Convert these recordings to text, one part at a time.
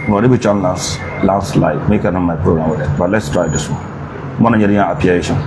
No, they be on last slide. Make it on my program with it. But let's try this one. One of your application.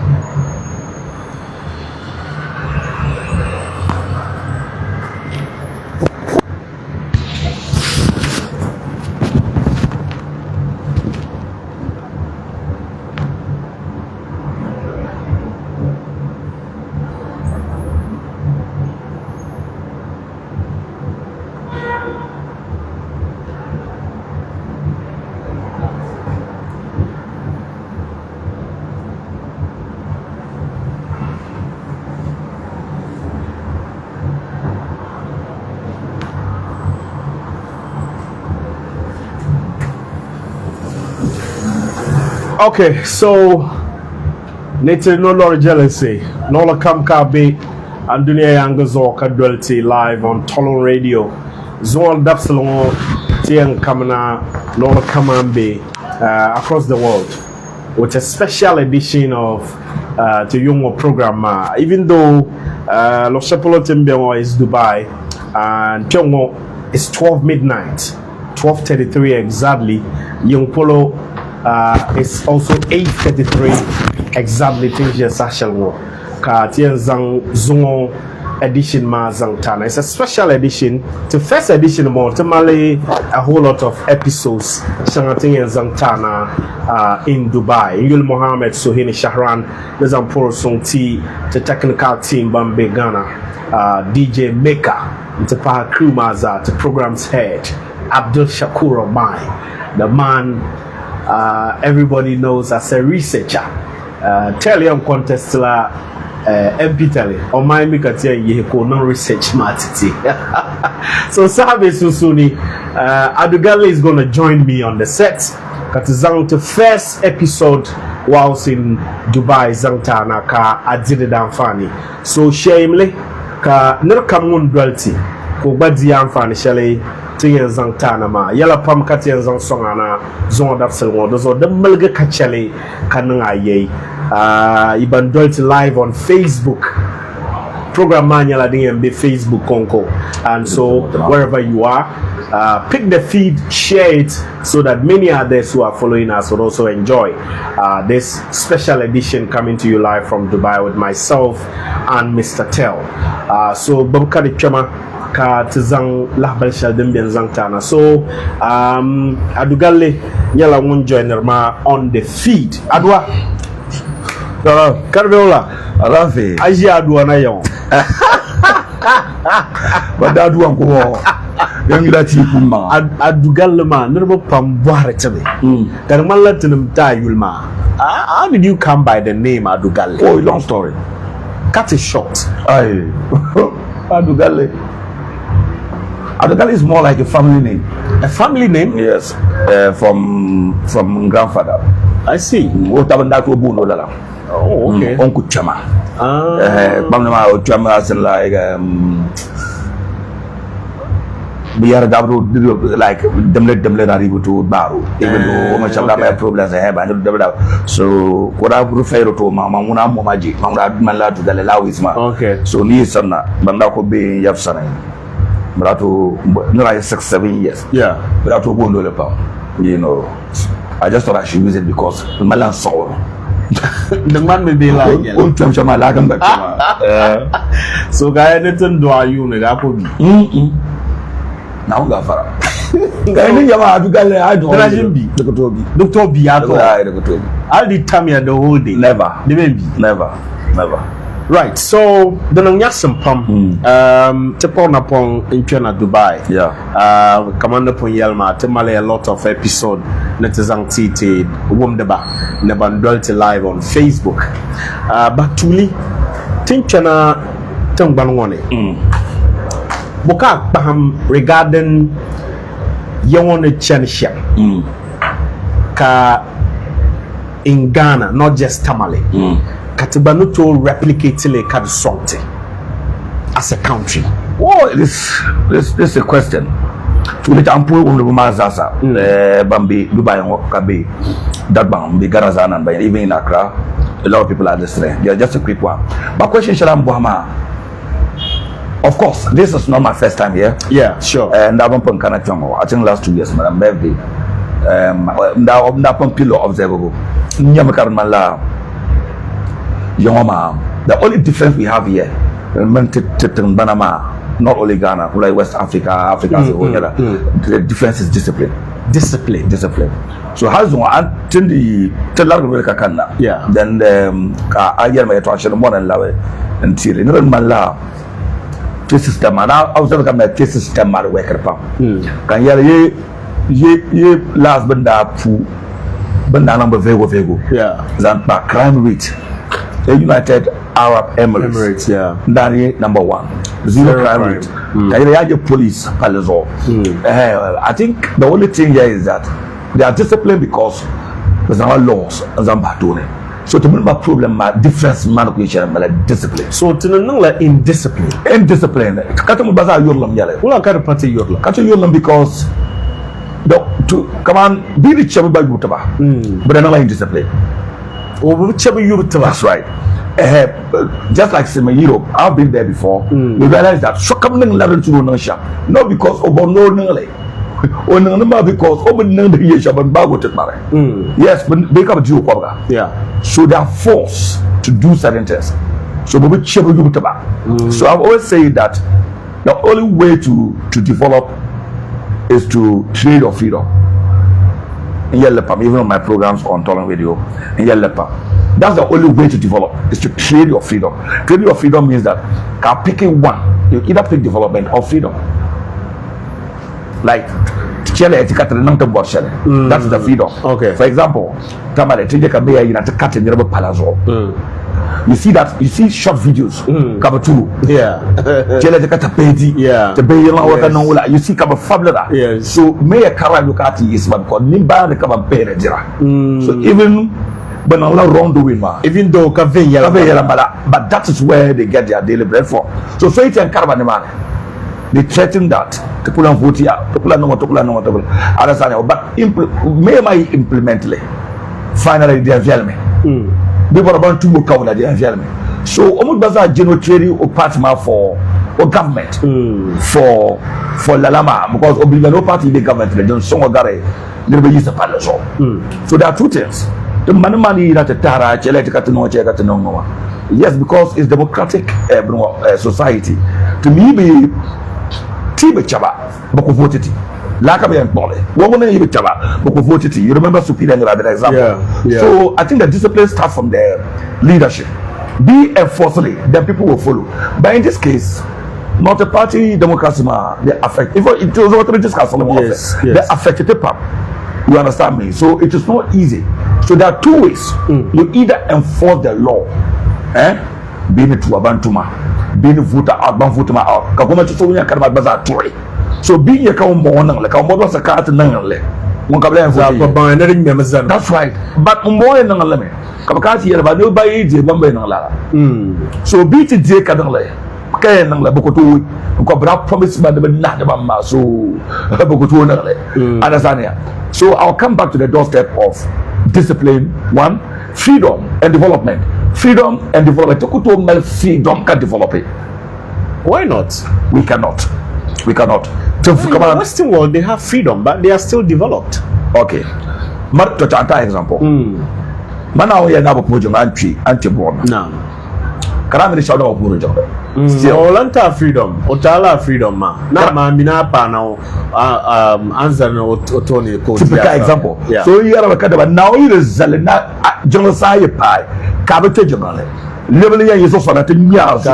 Okay, so Nature no Lord jealousy, Nola Kamkabe, and Dunia Yangazo Kadwelty live on Tolon Radio. Zol Dapsalon, Tian Kamana, Nola Kamambe, across the world, with a special edition of the Young program. Even though Los Chapolotembe is Dubai, and Pyongo is 12 midnight, 12:33 exactly, Young Polo. It's also 8:33 exactly things Sashal Ka Tien Zang Zungo edition Ma Zangtana. It's a special edition. The first edition Mrtell Tamale, a whole lot of episodes Shangating and Zangtana in Dubai. Yul Mohammed Sohini Shahran, there's a poor song T, the technical team Bambe Ghana, DJ Maker, the Paha Crew Maza, the program's head, Abdul Shakur Omai, the man everybody knows as a researcher. Tell young contest la MP or my mikatia yeko non research matiti. So Sabe Susuni Adugali is gonna join me on the set. Katizang to first episode whilst in Dubai Zangtana ka Adide Danfani. So shamelessly ka Nerkamun Dwelti ko Badi Anfani Shale Tiyan Zangtana ma yala pam katiyan zang songana zon dapsel wo dozo de melge kachale kananga ye iban Dwelty live on Facebook program manyala ding be Facebook konko, and so wherever you are, pick the feed, share it so that many others who are following us will also enjoy this special edition coming to you live from Dubai with myself and Mr. Tell. So Babkari Chama ka tizang lahbal shadin bien zangtana. So Adugalle yala won joiner ma on the feed. Adwa Carveola Alafi Aji Adwa na yon. But that one go young that you ma Adugalle ma nerbo pambware chebe. Karmala tinum ta yulma. How did you come by the name Adugalle? Oh, long story. Cut it short. Aye. Adugalle is more like a family name. A family name? Yes. From grandfather. I see. Oh, okay. Uncle Chama. Chama is like we are like demlet are able to borrow. Even though much of my problems I have, I don't. So what I refer to Mama Momaji, Mama Mala to the Lawisma. Okay. So ni sana Bandako be Yapsana. Brato no like 6-7 years. Yeah. Brato Bondole, you know. I just thought I should use it because Malan saw. The man may be like so guy anything do I you now Gafara. I don't Doctor B. I'll determine me the whole day. Never. Never. Right, so the Nanyasam Pump, Tepon upon in Dubai. Yeah. Commander Ponyelma, Tamale a lot of episode, Netazang TT, Womdeba, Nebandwelty live on Facebook. But Tuli, Tinchana Tangbanwane. Boka Baham regarding Yawone Chanisha. Ka in Ghana, not just Tamale. Katibanuto replicating a something as a country. Oh, this is a question. To the Ampu on the Mazasa, Bambi, Dubai, Kabe, Dabam, Garazan, and even in Accra, a lot of people are listening. They are just a quick one. But question Shalam Buhama. Of course, this is not my first time here. Yeah, sure. And I've been I think last 2 years, my birthday. nda pompilo observable nyam kar man la yoma. The only difference we have here Banama, not only Ghana, like West Africa, as a whole, the difference is discipline. Discipline. So how's one the Kakana? Yeah. Then I get my attraction more than love until you know my love. This system, and I was going to come this system at Waker Pump. Can ye last banda fu banda number Vego. Yeah. Zampa crime rate. The United Arab Emirates, yeah. That number 1. Zero crime rate. They are the police palazo. I think the only thing here is that they are disciplined because there's no laws and Zambatone. So to me, my problem, my difference, manipulation, my discipline. So to know like indiscipline. Katamu baza yurlam yale. Wala kada party yurlam. Katamu yurlam because to come on, be the chabu by Gutaba, but they're not indiscipline. That's right. Just like in Europe, I've been there before. We realize that so come learn to know shop, not because of no nele, or no because of no shop and bago to marry. Yes, but they come to yeah. So they are forced to do certain things. So we will So I've always said that the only way to develop is to trade your freedom. Even on my programs on Tolan Radio, that's the only way to develop, is to trade your freedom. Trade your freedom means that picking one, you either pick development or freedom. Like that's the freedom. Okay. For example, Tamale, you see short videos. Yeah. Yeah. You see fabula. Yes. So may a car look at is because nimba the come So even when Allah wrongdoing, even though but that is where they get their daily bread from. So it and caravan man. They threaten that to pull on vote here, to pull on but may I implement it. Finally, they are me. People about to look out at the environment. So almost bazaar general trading or party for government for Lalama because no party in the government they don't so gare never use a palace. So there are two things. The money that the Tara yes, because it's democratic society. To me be Tibe Chaba Boko voted. Lakabe and Polly. What when you chaba Boko voted. You remember Superior and example. Yeah. So I think the discipline starts from their leadership. Be enforcefully, then people will follow. But in this case, multi-party democracy, they affect. If it was what we discussed, they affect the people. You understand me? So it is not easy. So there are two ways. You either enforce the law, being it to Abantuma, being a voter out, Banfutuma out. Kakuma to Sonia Karma Bazaar Tory. So being a cow morning, like a mother was a cat and nangle. That's right. But more than a lemon. Kabakati here, but nobody did one way. So beat it, dear Kadale. Can Bokotu, Cobra promised by the Nadabama, so Bokotu, Adasania. So I'll come back to the doorstep of discipline, one, freedom and development. Freedom and development. Tokuto mel freedom can develop it. Why not? We cannot. In the Western world, they have freedom, but they are still developed. Okay. To example. Mana we na bopojo anti-born. No. Karamini shadow of Burujo. Still, Olanta freedom, Otala freedom, ma. Na mina pa na answer no Otoni. Typical example. Yeah. So you are a kind of now you is Zelena genocide pie. Cabbage journal. Level here is also that in years.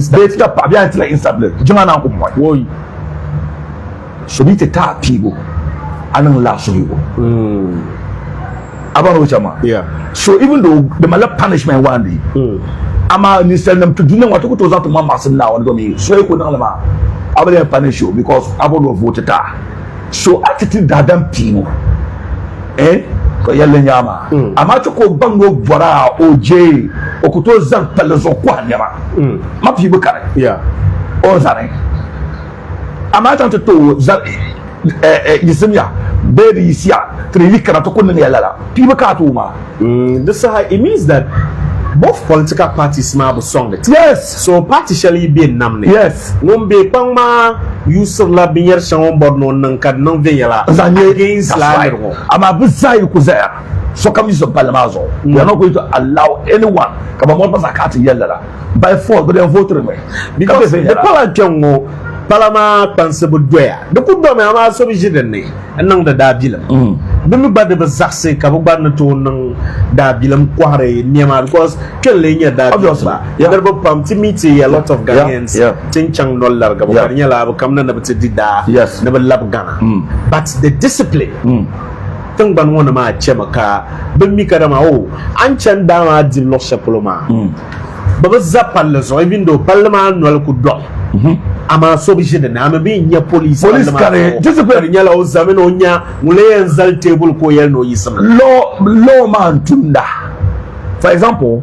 They stop Pabian instantly. Jumana Kumoi. So be the tap people. And then last you. Yeah. So even though the mala punishment one day, I'ma send them to do what to go to Mama now and go me. So you couldn't I will punish you because I will vote. So attitude that them people. Ko yelle nyama amacho ko bango bora OJ okuto zan pelezo kwa nyama ma fi bukare o zare amacho to zan yisimya bedi yisia trili kana to kunni yalla pi bukatu ma this it means that both political parties ma song it. Yes. So party shall be namne. Yes. Ngombe pangma Yusuf la binyer shawon borno nang kad nang veyala. Against la. Ama bizai kuzea. So come use of Palamazo. We are not going to allow anyone come on Mazakati Yella by force, but then vote me. Because the Palajongo Palama Pansabu Dware. The Kudama are so vigilantly and none the Dabilam. Then by the Bazase Kabubana to nang Dabilam Quare Niama because killing your Dabiosla. Never pump Timiti, a lot of Ghanaians, Chinchang Dollar Gabriela, come never to Dida, yes, never love Ghana. But the discipline. Tang ban wona ma chemaka ben mi kadama o an chan dama di lo shapoloma baba zapal so even though parlement no ku do ama so bi jede na ama bi nya police kare discipline nya la o zamen o nya mule zal table ko yel no yisam law man tunda. For example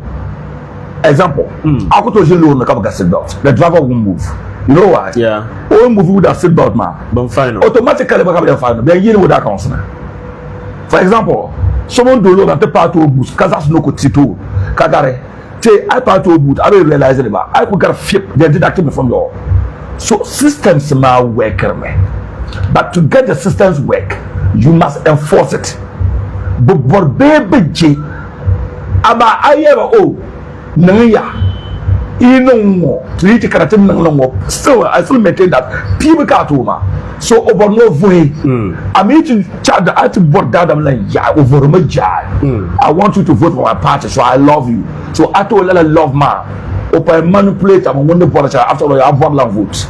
akoto je lo na ka ga seatbelt, the driver will move. You know why? Yeah, o move with that seatbelt man ban final automatically ba ka be final be yin with that concern. For example, someone do not take part to boost because no could sit to Kagare. Say, I part to boot, I don't realize it about I could get a flip, they deducted me from law. So, systems are worker, but to get the systems work, you must enforce it. But baby J, Aba I ever Naya. More to still I still maintain that people can't over. So over no way. I mean to chat the I to vote that I'm like yeah over my job. I want you to vote for my party, so I love you. So I told I love man. Open manipulate I'm one the politician after all I have one land votes.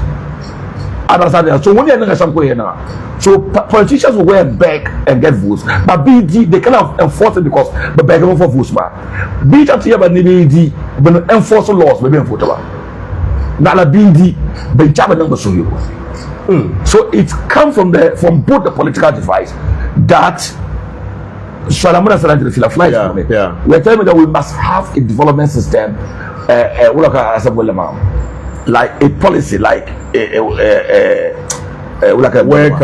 Understand? So when you're some way now. So politicians will wear back and get votes, but BD they cannot enforce it because the beg for votes man. BD at here but BD but enforce laws maybe vote about. Now the BD but jab number so you. So it comes from both the political device that we're telling me that we must have a development system like a policy like work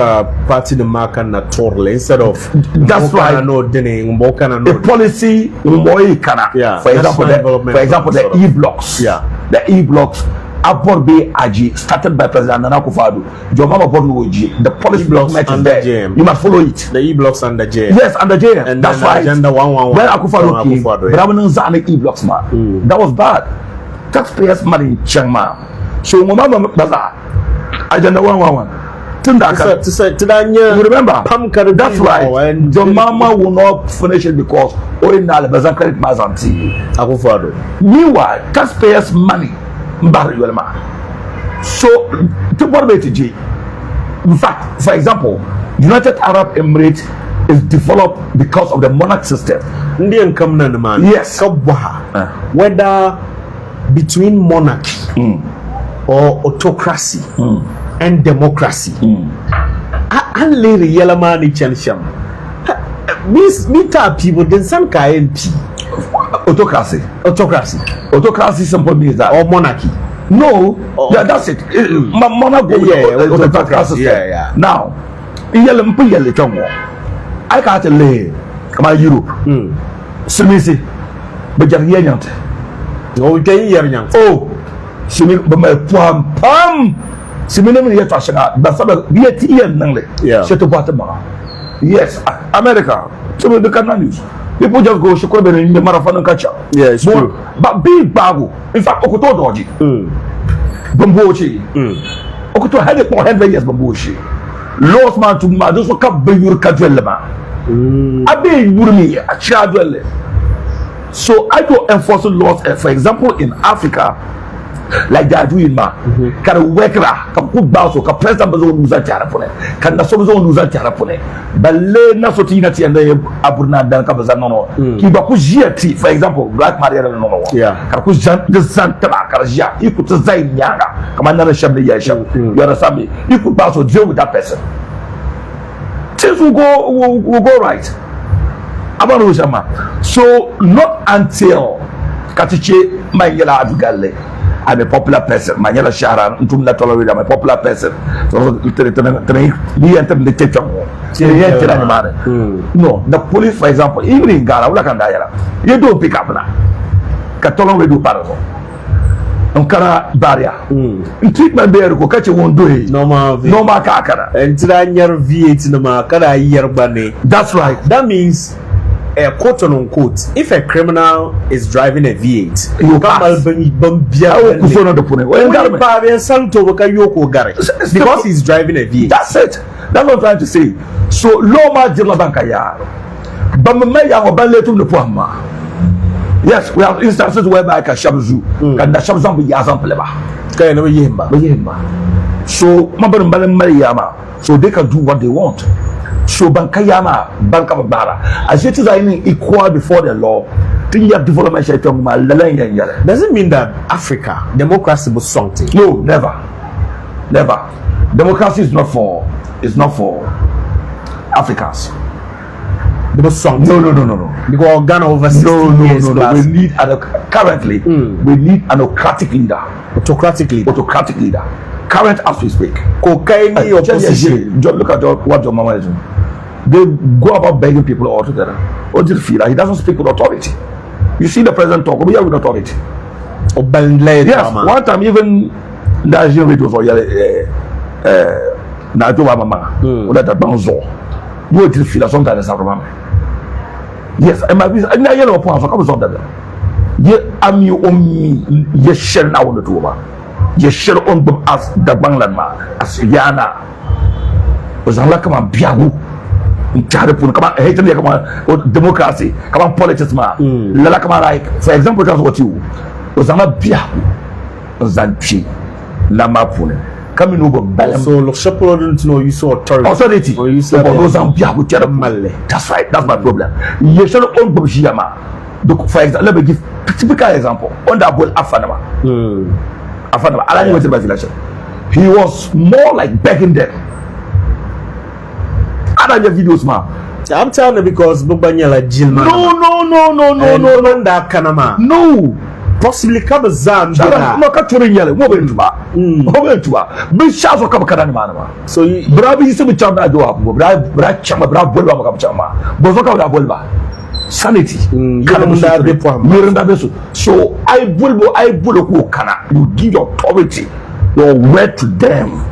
party the mark and naturally instead of that's right no denying a policy for example the e-blocks the e-blocks Aborbe Aji started by President Nana Akufo-Addo. Jomama Borno, the policy blocks under JM. You must follow it. The e-blocks under JM. Yes, under JM. And that's right. Agenda 111. When Akufo-Addo came, Brabant Zane e-blocks man. That was bad. Taxpayers money in Chiangma. So Mama Baza, Agenda 111. You remember? That's right. The mama will not finish it because Orinal Bazan credit Mazanti. Akufo-Addo. Meanwhile, taxpayers money. So, to what way to G? In fact, for example, United Arab Emirates is developed because of the monarch system. Indian common man. Yes. Whether between monarchy or autocracy and democracy. And later, yellow man in Chensham. Meet people, then some KNP. Autocracy simply means that or monarchy. No, yeah, that's it. Monarchy, autocracy. Yeah. Now, I can't lay come on Europe. Simisi, but you're young. Oh, Simi, but my pam. Siminem here to Shanga, but some be a tea and Nangle. Yeah, shut up, yes, America. Some of the Canadians. People just go Shikobe in the marathon and catch up. Yes, true. But big bago. In fact, Okuto Doji. Bambochi. Okuto had it for 100 years, Bambochi. Lost man to Maduso Cup Bayur Kadwelema. I be Yurmi, a child. So I do enforce laws, for example, in Africa, like they are doing ma. Can work la, can put bounce, can press the bazon user charapone, can the solution user charapone. But le na sotina ti and the Aburna dan Kabazano. Kibaku Giati, for example, Black Maria no. Yeah. Kaku the Santa Karajia, you could say Yanga, Commander Shabli Yasham, you understand me? You could bounce or deal with that person. Things will go right. So not until Katiche Mayela Adugale. I'm a popular person. Manila Sharan, I'm a popular person. So, no, the police, for example, even in Ghana, you don't pick up now. Catolon Radio Parado. On kana barrier. Treatment there ko kache wondo he. Normal kakara. And tira V8 no ma kada year bane. That's right. That means quote unquote, if a criminal is driving a V8, you pass. Because he's driving a V8. That's it. That's what I'm trying to say. So, Loma Jilla Bankaya. Yes, we have instances whereby I can Shabzu, can the Shabzam be Yazam Pleba. Can never Yemba. So, Maban Mariama, so they can do what they want. So Bankayama, Bankabara, as it is equal before the law, doesn't mean that Africa democracy was something. No, never. Democracy is not for Africans. There was something. No. Because Ghana over 60 years. No. We need currently we need an autocratic leader. Autocratic leader. Current as we speak. Opposition. Just look at what your mama is doing. They go about begging people all together. What do you feel? He doesn't speak with authority. You see the president talk, we are with authority. Yes, one time even Nigerian radio for Nigerian mama, that banzo. You will feel sometimes as a yes, I might be a yellow point for comes on that. Ye am you only yes, share now on the tour. Yes, share on as the Banglan man, as Yana was unlike a Biagu. Come on, hate come on, democracy, come on, politics, man. Lala come on, like, for example, just what you was a Biagu, Zanchi, Lama Pune. Coming over balance. So, look, to know you saw authority. Or you saw Biagu. That's right, that's my problem. You should own Bobshiyama. For example, let me give a typical example. On that boy, Afanama. I like the village. He was more like begging them. I don't have videos, man. I'm telling you because Bobanyala Jilman. No. That Kanama. No. Possibly come a Zam. No, capturing yellow. Moving to Bishop of Kabakanama. So, Brabi is a chama do up. Brad Chama, Brad Bolba Chama. Bozoka Bolba. Sanity. So, I will Kana. You give your authority, your word to them.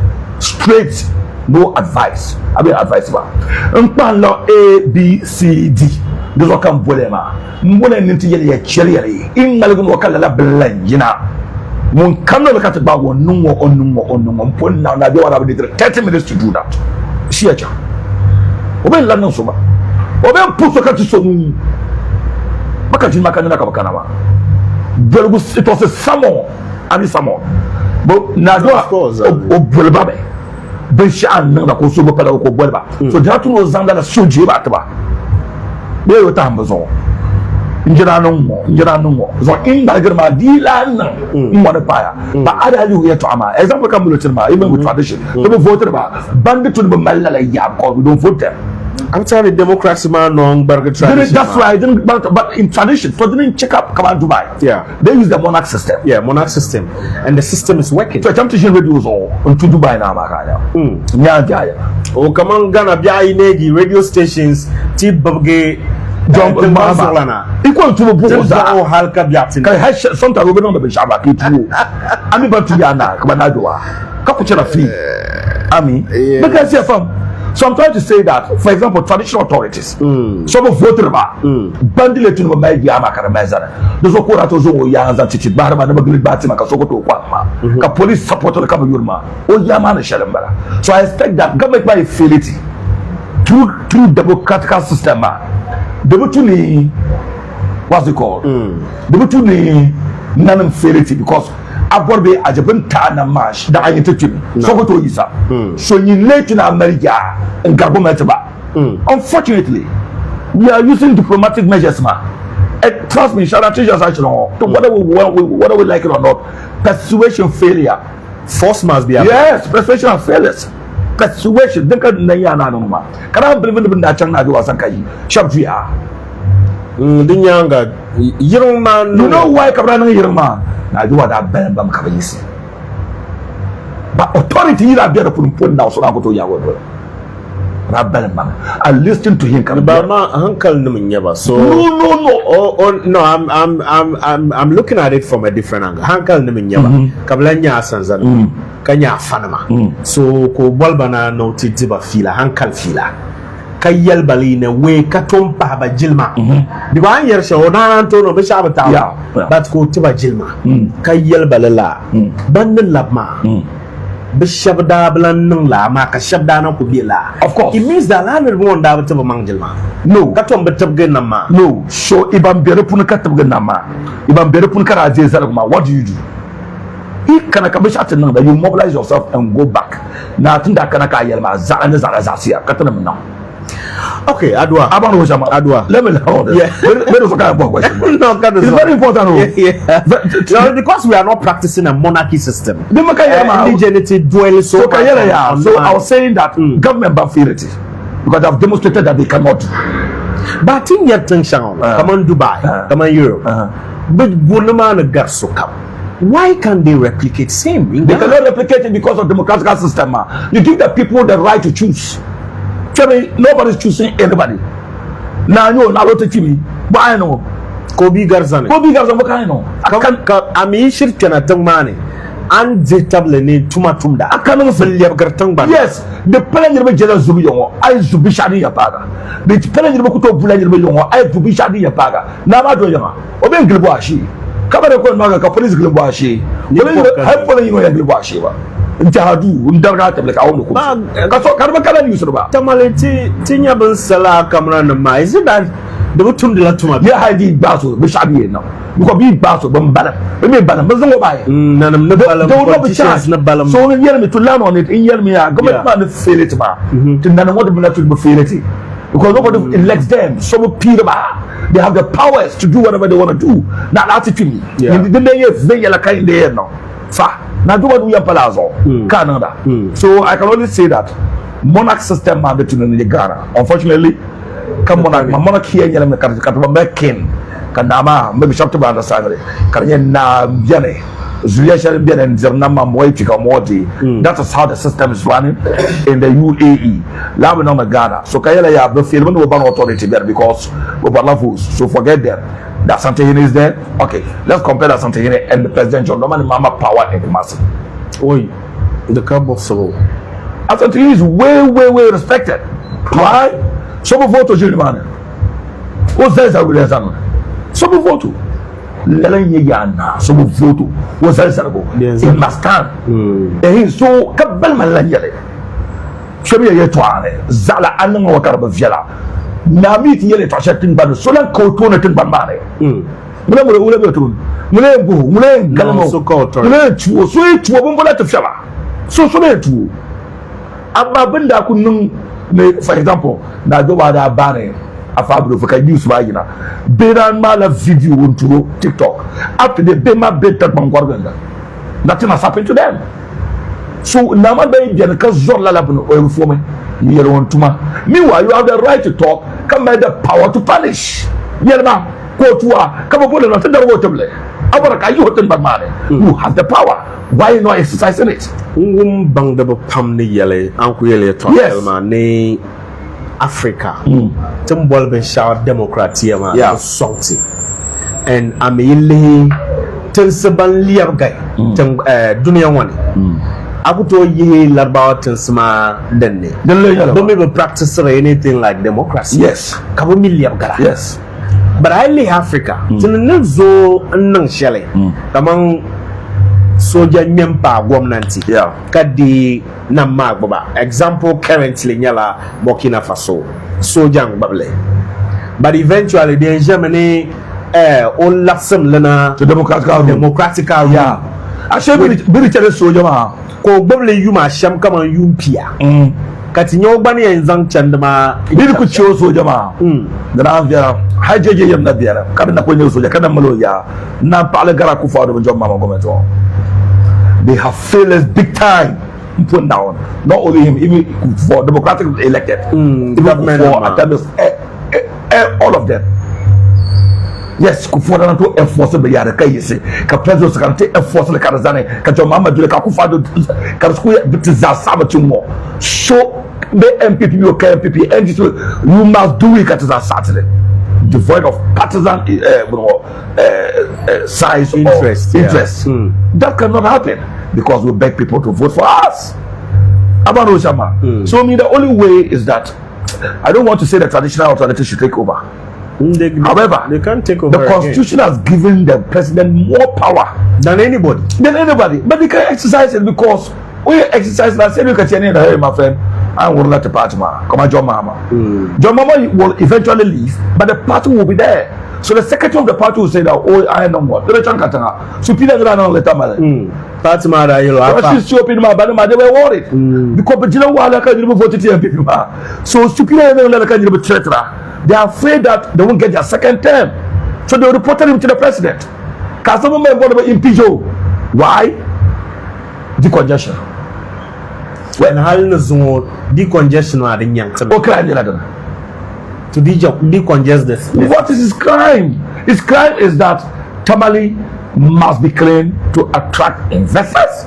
Straight. No advice. I mean advice ba. Mpan law A, B, C, D. Those are come bolema. Mbona ninti yele cheri. Inga lugu wakala la blendina. Mun kano look at the bag on nungo. Mpon now na do have 30 minutes to do that. Siacha. Oben la soba. Oben puso kati so nu. Makati makana kabakana ba. It was a salmon. Ani salmon. But na do of course. Bolbabe. Bishan na ko so bokala ko bolba so that no zanga na soje ba taba be yo tambazo njira no so in da girma dilan mo na paya ba ada you ya to ama example kan mulo tirma even with tradition to be voter ba bandit to be malala ya ko don't vote them. I'm telling you, democracy man non burger tradition. That's why I didn't, but in tradition, so they didn't check up come on Dubai. Yeah. They use the monarch system. Yeah, monarch system. And the system is working. So temptation radios all to Dubai now, yeah. Oh, come on, Ghana, Negi, radio stations, Tibabge, John Solana. Equal to the Boza or Halka Biatin. Sometimes we don't have a Shabaki too. I'm about to Yana, Kabanadua, Kapuchana free. I mean, because you're from. So I'm trying to say that, for example, traditional authorities, some of voter bundle it to the media, Macaramazana. Those who are those who are Chichi Barba, the Magli Batima, Kasoko, Kwama, police support the Kabayurma, or Yamana Shalambara. So I expect that government by affiliate through democratic system, the Butuni, what's it called? The Butuni non affiliate because Aborbe Ajabenta na mash that I interview. So go to Isa. So you late in America and Gabometaba. Unfortunately, we are using diplomatic measures, man. And trust me, shout out to whether we like it or not. Persuasion failure. Force must be yes, persuasion and failures. Persuasion. Think of Nayana no man. Can I believe in that channel? Do Asankai? Shabia. Dinyanga. You know why Cabrano Yerman? I do what I banned them Cabisi. But authority is there to put now, so I go to Yahweh. I listened to him. But my uncle never. So no. I'm looking at it from a different angle. Uncle never. Kablanya sanzana. Kanya fanama. So ko bolbana no titiba fila. Uncle fila. Kayel baline we katom pa jilma. The one year show na Antonio Bishabata. But ko tiba jilma. Kayel balela. Bandin labma. Bishabda blan la ma ka shabda na ko bila. Of course. It means that land won da tiba mangjilma. No. Katom betab genama. No. So ibam bere pun katab genama. Ibam bere pun kara jezarma. What do you do? You mobilize yourself and go back. Now, I think that can okay, Adwa. Let me know. Yeah. It's very important. Yeah. Because we are not practicing a monarchy system. Indigeneity dwells so I was saying that government banfirity because I've demonstrated that they cannot do. But in your tension, come on Dubai, come on Europe. But Gunman Garso come. Why can't they replicate same? They cannot replicate it because of democratic system. You give the people the right to choose. Nobody's choosing anybody. Now you not to me. But I know. Kobi Garzan, what can I know? I mean, she can attend money. And the table need Tumatunda. I cannot believe Gartanga. Yes, the Pelanier General Zubio, I Zubishadi Yapaga. The Pelanier Bokuto Bulanio, I Zubishadi Yapaga. Navado Yama, Oben Gilwashi. Come on, Maga, police Gilwashi. You have following you in Gilwashi. Jahadu, Undagata, like our own. Carvacala news about Tamale Tinyabel Sala Cameron Mais that the Utum de la Tuma. Yeah, I did Basso, Bishabi now. You can be Basso, Bombada. We may ban them, but none of the chance, Nabalam. So in Yermi to learn on it in Yermia, government feel it about to none of what the feel it. Because nobody elects them. So they have the powers to do whatever they want to do. Not attitude. In the day, they are like in the air now. Fa. Now do what we are palazzo. Canada. So I can only say that monarch system mandate in the Ghana. Unfortunately, come on, my monarch here in the country, King, Kanama, maybe shop to by the Saturday. Kanyana Jane. That is how the system is running in the UAE. Laminoma Ghana. So Kayala have the film authority there because we love. So forget them. That Santahine is there. Okay, let's compare that Santahine and the president John Norman Mama power and the massive. Oi, the cabo so. Santahine is way respected. Why? Some vote to Juliman. What's that? Some vote. Lelanyana, so voto was answerable. It must stand. And so Kabel Malanyale. Shabia Yetwane, Zala Anang or Carabavilla. Namit Yele Tashatin Badu, Solan Kotona Timbamare. Mule Galamo, so called Mule, sweet to a woman to Shava. So too. Ababenda couldn't make, for example, Nadovada Bane. A fabric for use by Beran Mala video on to TikTok. After the Bema better Bangorganda. Nothing has happened to them. So Nama baby and Kazola Labano oil for me. Near one tuma. Meanwhile, you have the right to talk, come by the power to punish. Yerma, go to a come upon another water. You have the power. Why not exercising it? Bang the Pamni Yele, Uncle Yele, yes. Africa, Tumbol ben shout democratia, salty, and I'm a Tensaban Liam guy, Dunia one. I would tell you about Tensma Denny. Don't even practice anything like democracy. Yes, Kabumiliam Gara. Yes, but I live Africa. Zo and Shelly among Soja Nyempa Womnanti. Kadi Nama Baba. Example currently Nyala Burkina Faso. Sojang Bable. But eventually the Germany all Lassam Lena to democratic. Yeah. I should be tell Soja. Ko Bable Yuma Sham come on Yumpia. Katinyo Bani and Zang Chandama. Bill could show Sojama. The Ravia, Hajaji Nadia, Kabanapo Soja, Kanamaloya, Napalagara Kufa, John Mama Gometo. They have failed us big time. Put down. Not only him, even for democratic elected. All of them. Yes, Kufa to enforce the Yaraka, you say. Capresos can take enforce the Karazane, Kajamama, Kakufa, Karasku, Bitza Sabatumo. So the MPP or KMPP, and you must do it at a Saturday, devoid of partisan size interest. Or interest. That cannot happen because we beg people to vote for us. So I mean, the only way is that I don't want to say the traditional authority should take over. However, they can't take over. The constitution has given the president more power than anybody. But they can exercise it because we exercise that. Say, look at your name, my friend. I will let the party man come on, John Mama. John Mama will eventually leave, but the party will be there. So the secretary of the party will say that, oh, I know what. The Chankatanga. So Peter Grano let them. Party man, you know, she's open my banner, they were worried because you know what? I can't vote to people. So superior they are afraid that they won't get their second term. So they reported him to the president. Because some of them want to impeach you. Why? Decongestion. When having a zone, decongestion are the young to decongest this. What is his crime? His crime is that Tamale must be clean to attract investors.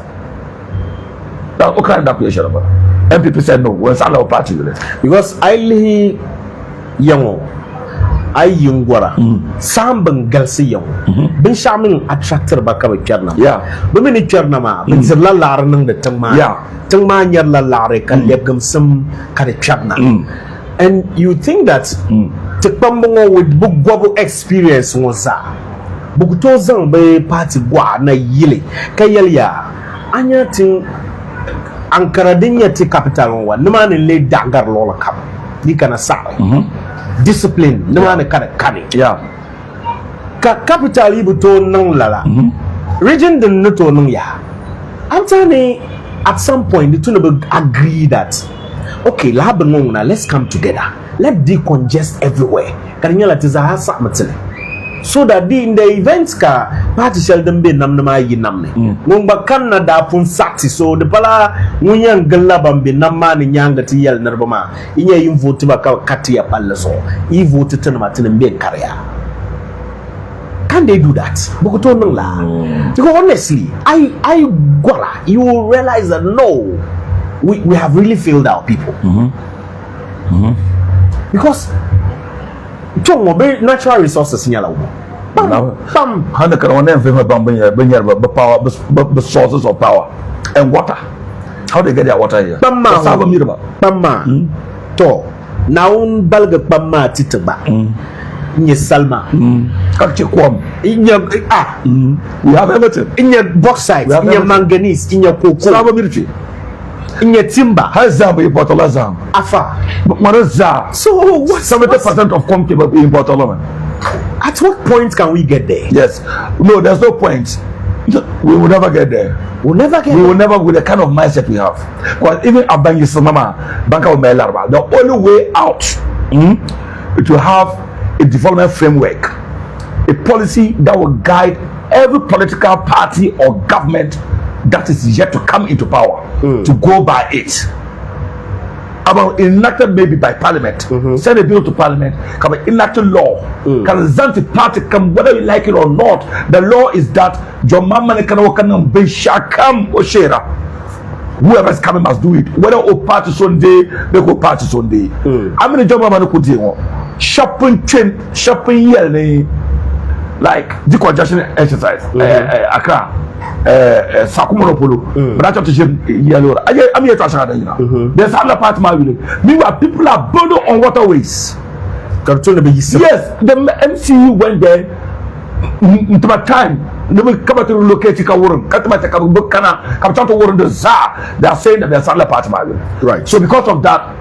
Now, what kind of question about? MPP said no. When Salah party because I young ay yungwara samban galsi young bin shamin attractor baka ba kyarna ba mini kyarna ma bin zirla lar nan da tangma nyar la lare kan lebgam sim kada kyarna and you think that tikpambongo with book global experience wonsa bugto zan be party gwa na yile kayalya anya tin ankara dinya ti capital wa nima ne le dangar lola kam di kana sa discipline nima ne kana kane capital ibuto nang lala region the noto nang ya antane at some point the two agree that okay na let's come together, let decongest everywhere kanya la tiza sa matele so that in the events ka party sheldon be namnama yi namne ngumba kanna da pun sakti so the pala ngunyang galla bambe namma ni nyanga ti yel narbama inya yin vote ba ka katiya pallaso I vote tan matin be karya. Can they do that? Because honestly, you will realize that no, we have really failed our people. Because natural resources in yellow. Sources of power and water. How they get their water here? To now balga pamma titaba. In your salma, we have everything in your bauxite, in your manganese, in your cocoa, in your timber. Hazam import Lazam. Afa. So what? 70% of country import Lazam. At what point can we get there? Yes. No, there's no point. We will never get there. We'll never get we there. Will never with the kind of mindset we have. Because even Abangi Samama, Banka of Melarba, the only way out is to have a development framework, a policy that will guide every political party or government that is yet to come into power to go by it. About enacted maybe by parliament, send a bill to parliament, come enacted law, can the party come whether you like it or not. The law is that your mama can be shakam or shera. Whoever is coming must do it. Whether o party Sunday, they go party Sunday. I mean, the job man could do shopping yearly, like decongestion exercise. Accra, Sakumonopolo, but I to yellow. I'm here to ask you. There's other part of my village. Meanwhile, people are burdened on waterways. Yes, the MCU went there into my time. They will come to relocate Kawurun. They are saying that there's other part of my village. Right. So because of that,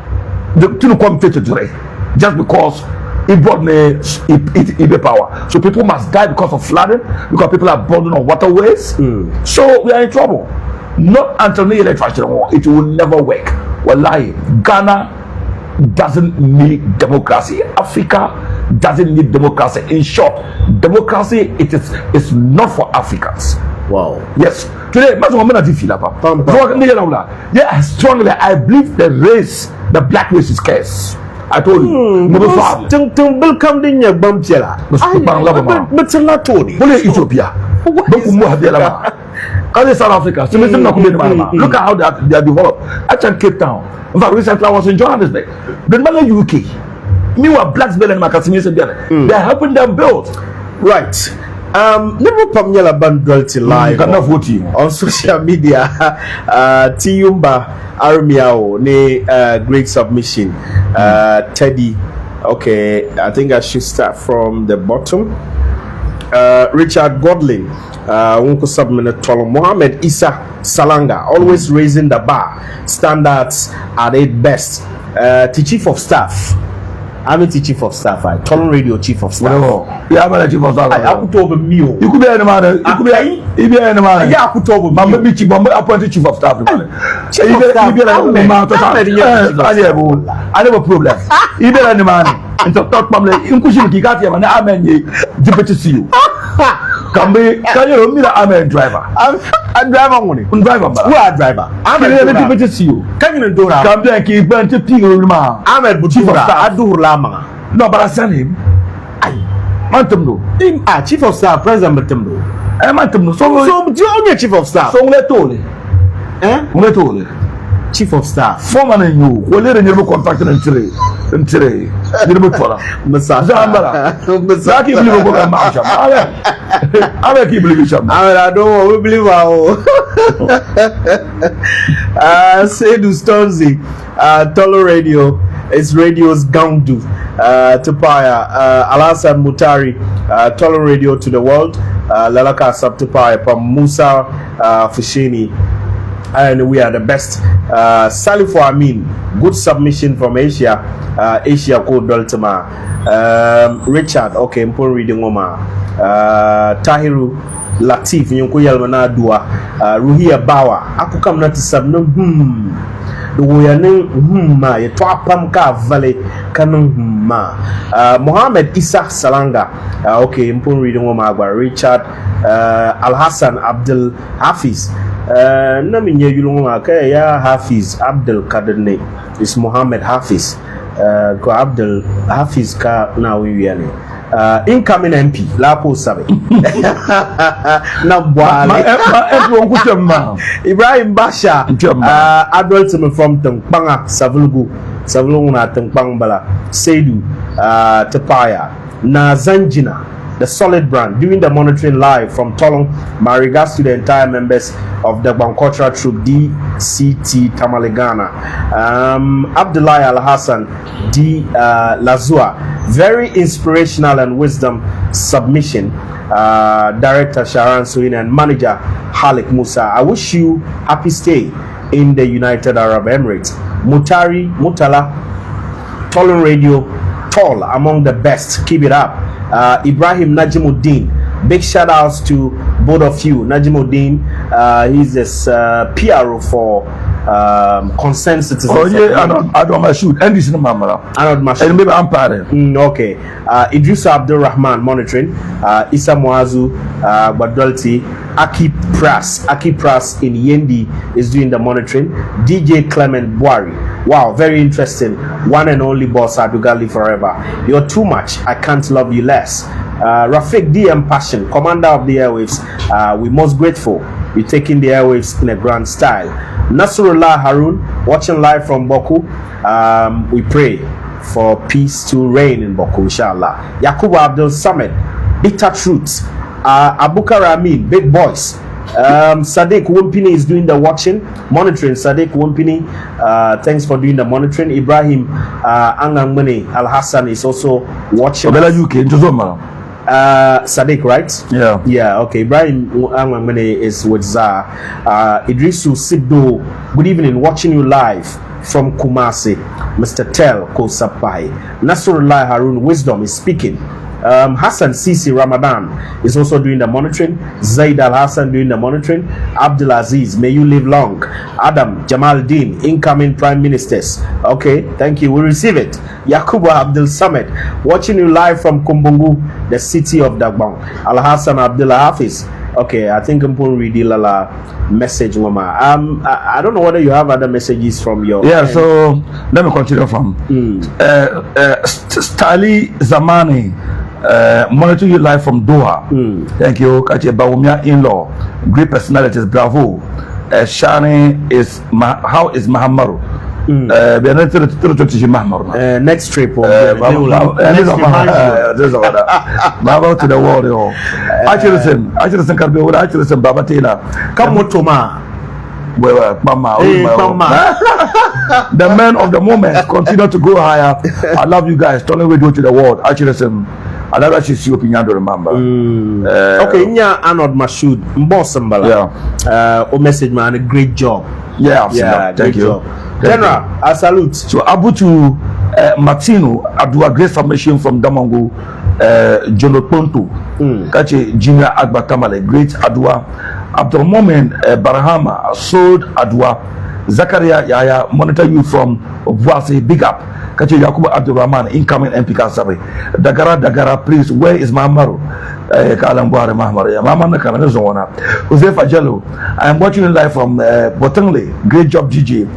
the two come to today. Just because it brought me power. So people must die because of flooding, because people are burdened on waterways. So we are in trouble. Not until the electricity war, it will never work. Wallahi, Ghana doesn't need democracy. Africa doesn't need democracy. In short, democracy is not for Africans. Wow. Yes. Today, yeah, strongly I believe the black race is scarce. I told you. Welcome in your Ethiopia. Because South Africa, so look at how they are developed. Actually, Cape Town. In fact, recently I was in Johannesburg. The UK. Meanwhile, blacks building they are helping them build. Right. Never Pamela Bandrelti live on social media. Tiyumba Armiao ne great submission. Teddy. Okay, I think I should start from the bottom. Richard Godlin, Uncle Subminate Tolo Mohammed Isa Salanga, always raising the bar standards at its best. The chief of staff. I'm a chief of staff. Tolon Radio chief of staff. Yeah, I'm a chief of staff. I could over me. You could be any man. You could be any man. Yeah, I could over me. I'm appointed chief of staff. Chief of staff. I have a problem. Either any man. Into talk family. You could see Kigati and I'm a deputy CEO. Can you me the Amen driver? I'm driver money. Driver. Who are driver? I'm a deputy CEO. Can you do that? Come there and keep burnt to Pigma. I'm a chief of staff. I do Lama. No, but I send him. Mantumno. Chief of staff, President Mantumno. Mantumno. So you chief of staff. So let all. Let all. Chief of staff. Foreman and you. Well, let him contract and today. Little bit for Massage. I keep believing what I keep believing. I don't want to believe how. Say to Stonzy, Tolo Radio. It's radio's Gandu, Tupaya, Alasan Mutari, Tolo Radio to the world, Lalaka Sabtupaya from Musa Fushini, and we are the best. Salifu Amin, good submission from Asia, Asia code Doltama, Richard, okay, Mpon reading Oma, Tahiru Latif, Yonko Yalmana Dua, Ruhia Bawa, Akukam Nati Sabno, ma ye twapam ka valley kanum ma Mohammed Isa Salanga okay impon reading Omagwa Richard Al Hassan Abdul Hafiz na minye yulunga ka ya Hafiz Abdul Kadne is Mohammed Hafiz ko Abdul Hafiz ka na wiwiane incoming MP Lapo Sabe na Bwale Ibrahim Basha adult from Tangpanga Savulugu na Tangpangbala Seidu Tepaya na Zanjina the solid brand doing the monitoring live from Tolong. My regards to the entire members of the Bankotra Troop DCT Tamalegana. Abdullah Al Hassan D Lazua, very inspirational and wisdom submission. Director Sharon Suin and manager Halik Musa. I wish you happy stay in the United Arab Emirates. Mutala Tolong Radio Tall among the best. Keep it up. Ibrahim Najimuddin, big shout outs to both of you. Najimuddin, he's this PRO for concerned citizens. Oh yeah, I don't shoot. And this is Mamma. I don't machine. And maybe I'm parent. Okay. Idris Abdul Rahman monitoring. Issa Muazu, Badalti, Aki Pras in Yendi is doing the monitoring. DJ Clement Buari. Wow, very interesting. One and only boss Adugali forever. You're too much. I can't love you less. Rafik DM Passion, commander of the airwaves. We're most grateful. You're taking the airwaves in a grand style. Nasrullah Harun, watching live from Boku. We pray for peace to reign in Boku, inshallah. Yakubu Abdul Samad, Bitter Truths. Abukar Amin, Big Boys. Sadiq Wumpini is doing the watching, monitoring. Sadiq Wumpini, thanks for doing the monitoring. Ibrahim Angangmane Al Hassan is also watching. Sadiq, right? Yeah, okay. Ibrahim Angangmane is with Zah. Idrisu Siddo, good evening, watching you live from Kumasi. Mr. Tel Kosapai. Nasrullah Harun Wisdom is speaking. Hassan Sisi Ramadan is also doing the monitoring. Zaid Al Hassan doing the monitoring. Abdul Aziz, may you live long. Adam Jamal Din, incoming prime ministers. Okay, thank you. We receive it. Yakubu Abdul Samad, watching you live from Kumbungu, the city of Dagbang. Al Hassan Abdullah Hafiz. Okay, I think I'm going to read the message, Mama. I don't know whether you have other messages from your. Yeah, so let me continue from Stali Zamani. Monitoring you live from Doha. Thank you. Kache Bawumia in-law. Great personalities. Bravo. Shani is how is Mahamaru? We are not to Mahamaru. Next trip. About to the world. Actually, can be what actually Baba Taylor. Come on, Toma. Well, Mama. The men of the moment continue to go higher. I love you guys. Turning radio to the world. Actually, I love that she's opinion to remember. Okay, Nya Arnold Mashoud, Mbosambala. Yeah. Message man, a great job. Yeah, thank you. General, I salute. So Abutu Martino Adua great submission from Damongo, Jono Ponto, Kache Junior Agba Tamale, great Adua, Abdul Moment Barahama, sold Adua, Zakaria Yaya, monitor you from Obuasi, big up. Kache Yakuba Abdul Rahman, incoming MP Kasabe. Dagara, please, where is Mahamaru? Kalambware Mahamaru. Mama Nakana Zona. Jose Fajelo, I am watching you live from Botangle. Great job, GG.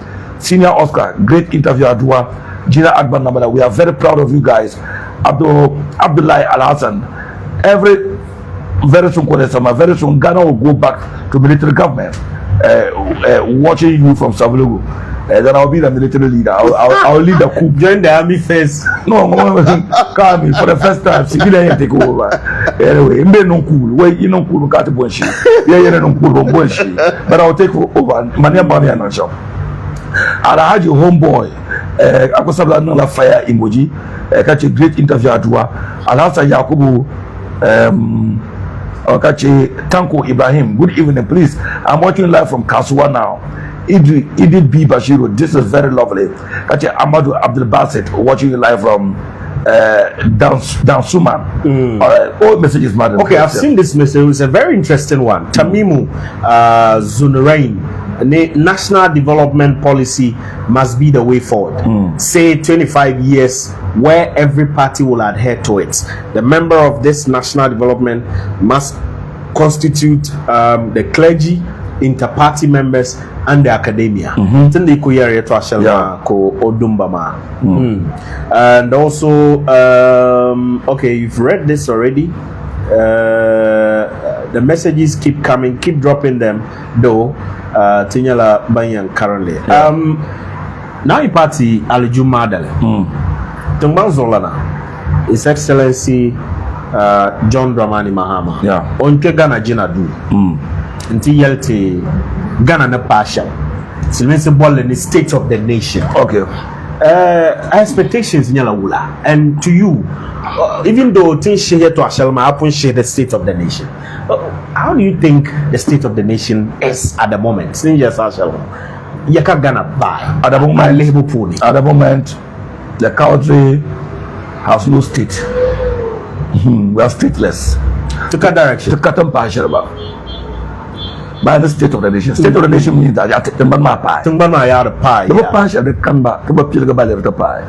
Senior Oscar, great interview, Adua. Gina Akbar Namada, we are very proud of you guys. Abdullah Al Hassan. Very soon, very soon, Ghana will go back to military government. Watching you from Savulugu. Then I'll be the military leader. I'll lead the coup. Join the army first. No, come for the first time. Civilian take over. Anyway, no cool. Wait, you know cool. Got bullshit. Yeah, no cool bullshit. But I'll take over. Mania Bami and shop. And I had your homeboy. I was another fire emoji. Catch a great interview at Dua. Alhassa Yakubu. Okache Tanko Ibrahim. Good evening, please. I'm watching live from Kasua now. Idi B Bashiru, this is very lovely. Kache Amadou Abdul Basit watching you live from Dansuman. All messages, madam. Okay, I've seen this message. It's a very interesting one. Tamimu Zunurain. National development policy must be the way forward. Say 25 years where every party will adhere to it. The member of this national development must constitute the clergy, inter-party members, and the academia. And also, okay, you've read this already. The messages keep coming, keep dropping them, though. Tinyala Banyan currently. Now in party Aliju Madale. Tumban Zolana, His Excellency John Dramani Mahama. Yeah. Onke Ghana Jina do. Until Yelte Ghana na partial. So means the ball in the state of the nation. Okay. Expectations in Yalawula. And to you, even though things share to Ashalma happen share the state of the nation. How do you think the state of the nation is at the moment? Since yes, Ashalma. Yaka Ghana buy. At the moment, the country has no state. We are stateless. To cut direction. To cut them partial by the state of the nation. State of the nation means that you take them by pie. The pie. The partial they come back to the pie.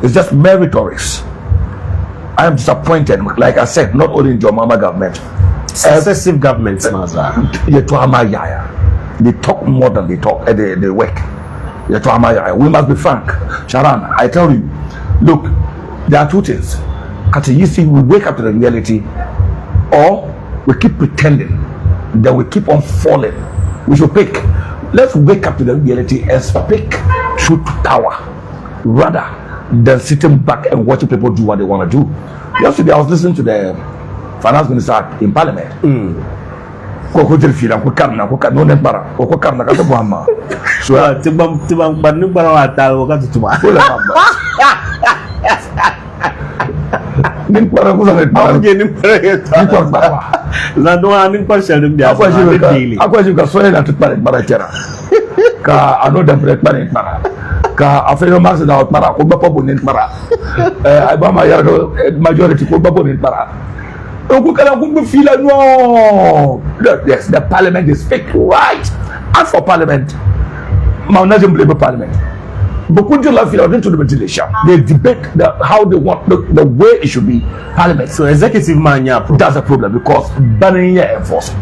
It's just mere rhetorics. I am disappointed. Like I said, not only in Jomama government. Successive governments, they talk more than they talk. They work. We must be frank. Sharon, I tell you, look, there are two things. You see, we wake up to the reality, or we keep pretending. Then we keep on falling. We should pick. Let's wake up to the reality and speak truth to power, rather than sitting back and watching people do what they want to do. Yesterday, I was listening to the finance minister in parliament. So yes, the parliament is fake, right? As for parliament, Mount Nazim Labour Parliament. But could you love into the ventilation? They debate how they want the way it should be. Parliament. So executive man, yeah, that's a problem because banning here enforced.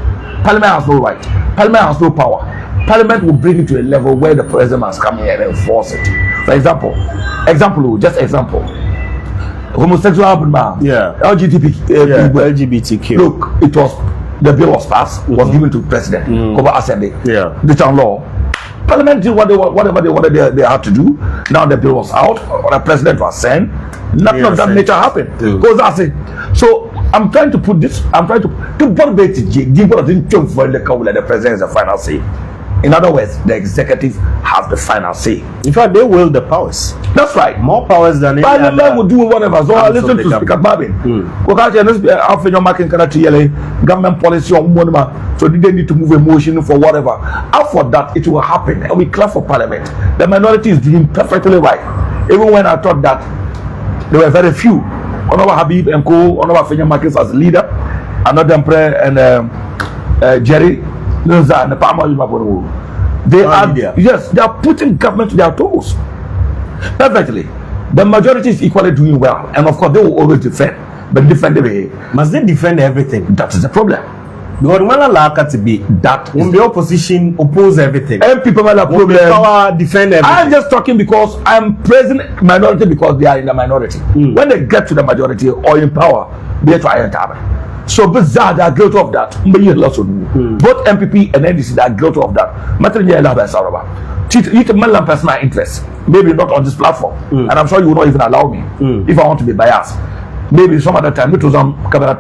Parliament has no right. Parliament has no power. Parliament will bring it to a level where the president must come here and enforce it. For example, homosexual happened, man. Yeah. LGBTQ. Look, the bill was passed, was given to president, over assembly. Yeah. The town law. Parliament did whatever they wanted they had to do. Now the bill was out, or the president was sent. Nothing of that nature happened. Because that's it. So I'm trying to put this, the president is the final say. In other words, the executive has the final say. In fact, they wield the powers. That's right. More powers than any Parliament other. will do whatever. So I listen to Speaker Babin. Government policy on money. So they need to move a motion for whatever. After that, it will happen, and we clap for Parliament. The minority is doing perfectly right. Even when I thought that there were very few. Honorable Habib and Co. Honorable Fenya Marcus as leader, another Emperor and Jerry. They are they are putting government to their toes perfectly. The majority is equally doing well, and of course they will always defend, but defend the way. Must they defend everything? That is the problem. Because when allow to be that when the opposition oppose everything, and people will have problem. Power defend everything. I'm just talking because I'm praising minority because they are in the minority. When they get to the majority or in power, they try and have it. So bizarre, they are guilty of that. Both MPP and NDC they are guilty of that. You can manage personal interest, maybe not on this platform, and I'm sure you will not even allow me if I want to be biased. Maybe some other time it was on Cabinet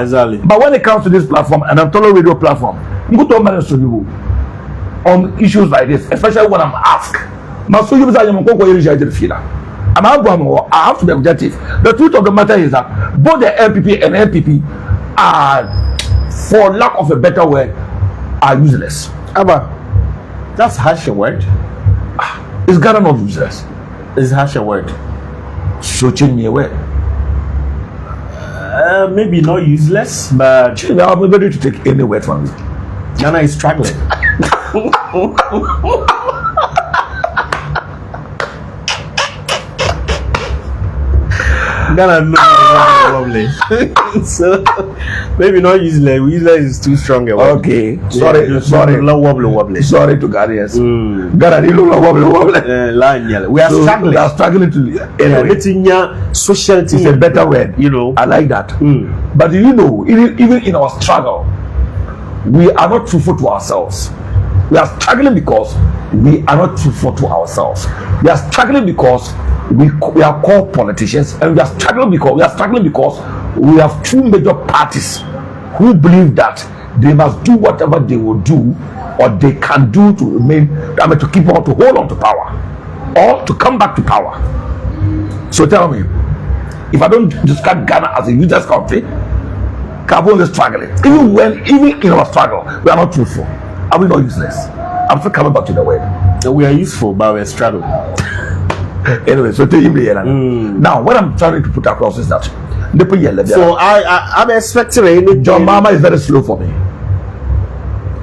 exactly. But when it comes to this platform and I'm Total Radio platform, I'm going to manage you on issues like this, especially when I'm asked. I have to be objective. The truth of the matter is that both the MPP and NPP are, for lack of a better word, are useless. Abba, that's harsh a word. Is Ghana not useless? It's harsh a word. So change me a word. Maybe not useless, but I'm ready to take any word from you. Ghana is struggling. Ghana no lovely. So maybe not useless. Useless is too strong a word. Okay. Sorry. Wobbly. Sorry to Ghanaians. Ghana you look wobbly. We are struggling. We are struggling to social is a better word. You know. I like that. But you know, even in our struggle, we are not truthful to ourselves. We are struggling because we are not truthful to ourselves. We are struggling because we are called politicians, and we are struggling because we have two major parties who believe that they must do whatever they will do or they can do to remain, to keep on, to hold on to power or to come back to power. So tell me, if I don't describe Ghana as a useless country, Gabon is struggling. Even in our struggle, we are not truthful. Are we not useless? I'm still coming back to the word. We are useful, but we are struggling. Anyway, so tell him now what I'm trying to put across is that so I'm expecting John Mama is very slow for me.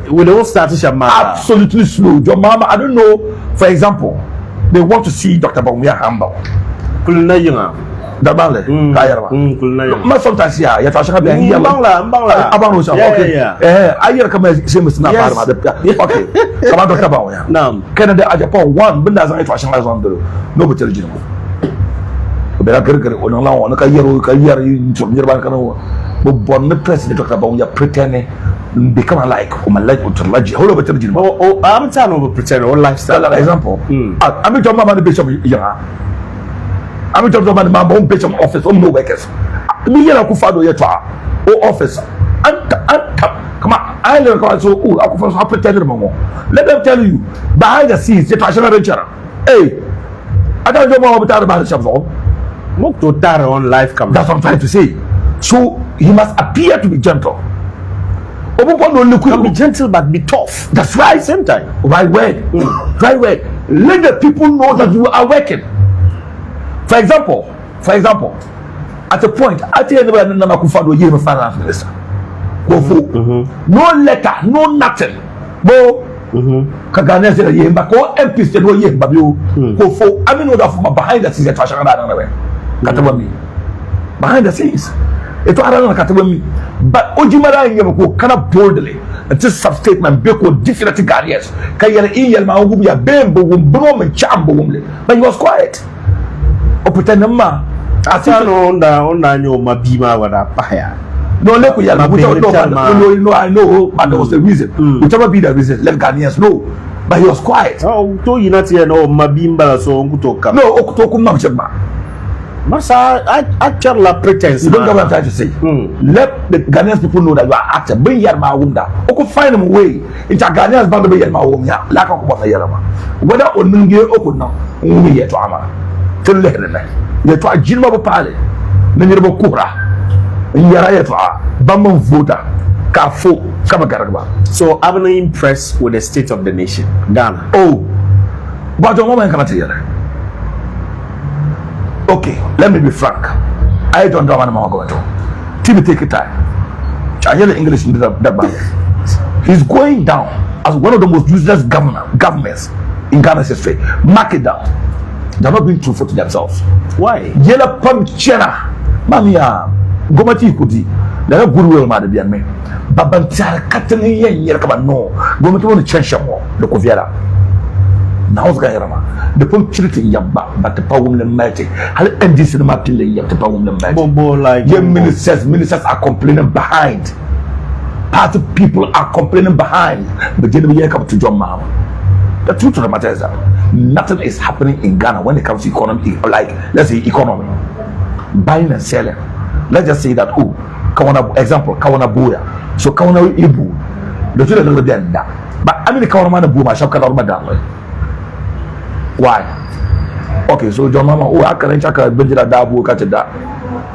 We don't start to absolutely slow. John Mama, I don't know, for example, they want to see Dr. Bawumia humble. Dabale, Kayarma. Sometimes, yeah, you have to be here. Okay, I hear come same as Naparma. Okay, come on, Dr. Bawumia. Now, Canada, Japan, one, but doesn't it was on the nobody. But I could go on a long career in the president Dr. Bawumia pretending become alike, whole of it. Oh, I'm telling you, pretend or lifestyle. Example, I'm talking about the Bishop. I'm talking about my own patient office, no workers. Million Akufado Yetwa, office. Come on, I learn so Akufado have pretended more. Let them tell you, behind the scenes, the passion adventure. Hey, I don't know more about the shop. Not to tar on life camera. That's what I'm trying to say. So he must appear to be gentle. Be gentle but be tough. That's right. Same time. Right word. Right word. Let the people know that you are working. For example, at a point, I tell you that Nana Akufado is a finance minister. No letter, no nothing. Bo Kagane said, "Yemba ko MP said, "Oh yemba you go for." I mean, that from behind the scenes, behind the scenes, it was but Ojimara Yemko cannot boldly and just substatement Beko different carriers. Kayel Iel Maugubia Bembo Brom and Chambo, but he was quiet. o pretend ma asano onda nyo mabima wada paya. No, let me no, I know, but there was a reason. Whichever be the reason, let Ghanaians know. But he was quiet. Oh, to you not here no mabimba so kutoka. No, okutoku mamchema. Masa actual pretense. You don't know what I'm trying to say. Let the Ghanaians people know that you are actor. Bring your maunda. Oku find them way. It's a Ghanaians band bring your maunda. Like oku bana yelama. Whether onunge oku no, onunge yetu ama. Tell them. Yetu a jinma bo pale. Nenye bo kubra. voter so I'm not impressed with the state of the nation, Ghana. Oh, but the woman cannot hear. Okay, let me be frank. I don't know what I'm going to. Till take it time. I hear the English in that bank. He's going down as one of the most useless governments in Ghana's history. Mark it down. They're not being truthful to themselves. Why? Yellow pump chena, mamia. Gomati kudi na goodwill ma de bian me babantia katene yen kaba no gomati woni chensha mo de ko viara na os ga yarama de pom chiriti yamba but the power women mighty hal ndc no ma tele yam the power women mighty bombo like ministers are complaining behind party people are complaining behind but they don't come to John Mahama. The truth of the matter is that nothing is happening in Ghana when it comes to economy, like let's say economy, buying and selling. Let's just say that kawana example kawana boya so kawana ibu the two that then that but I mean the kawana man booma shop kana orma why okay so John Mama akara chaka benjira dabu ka da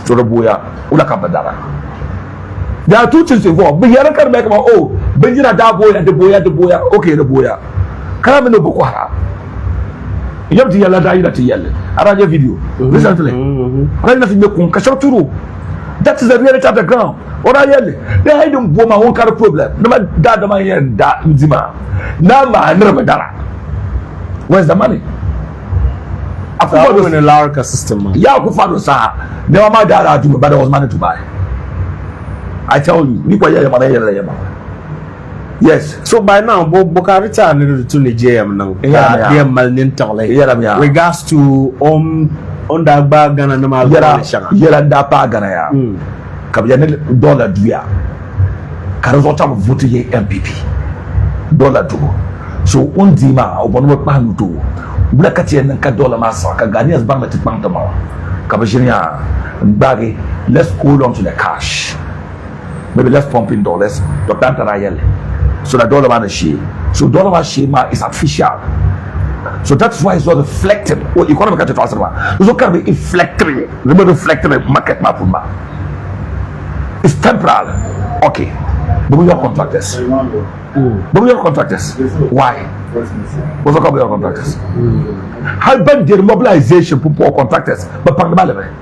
so the boya ula ka badara there are two things involved but here can make benjira dabu and the boya okay the boya kana me no boko haram yam ti yalla da ida ti yalla araje video recently right nothing me kun ka turu. That is the reality of the ground. What are you? They had them boma one kind of problem. No matter that the money and that zima. Now I never done. Where's the money? I forgot in a larger system. Yeah, I forgot sa. Never my dad do, but there was money to buy. I tell you, yes. So by now, Bokarita needed to Nigeria now. Yeah, regards to on that bag and normal yera da pa Ghana ya kabya ne dollar duya karazota mo vote ye MPP dollar do so on dima obono pa nuto blakati en ka dollar ma sa ka Ghanaians bank met bank tama kabashiriya bagi let's hold on to the cash, maybe let's pump in dollars to tantara so that dollar man she so dollar man she ma is official. So that's why it's not reflected. What economic transfer, it's not going to be inflecting. Remember, reflecting the market map. It's temporal. Okay, but we are contractors. But we are contractors. Why? What's the your contractors? How about the mobilization for contractors? But Pangabaleme,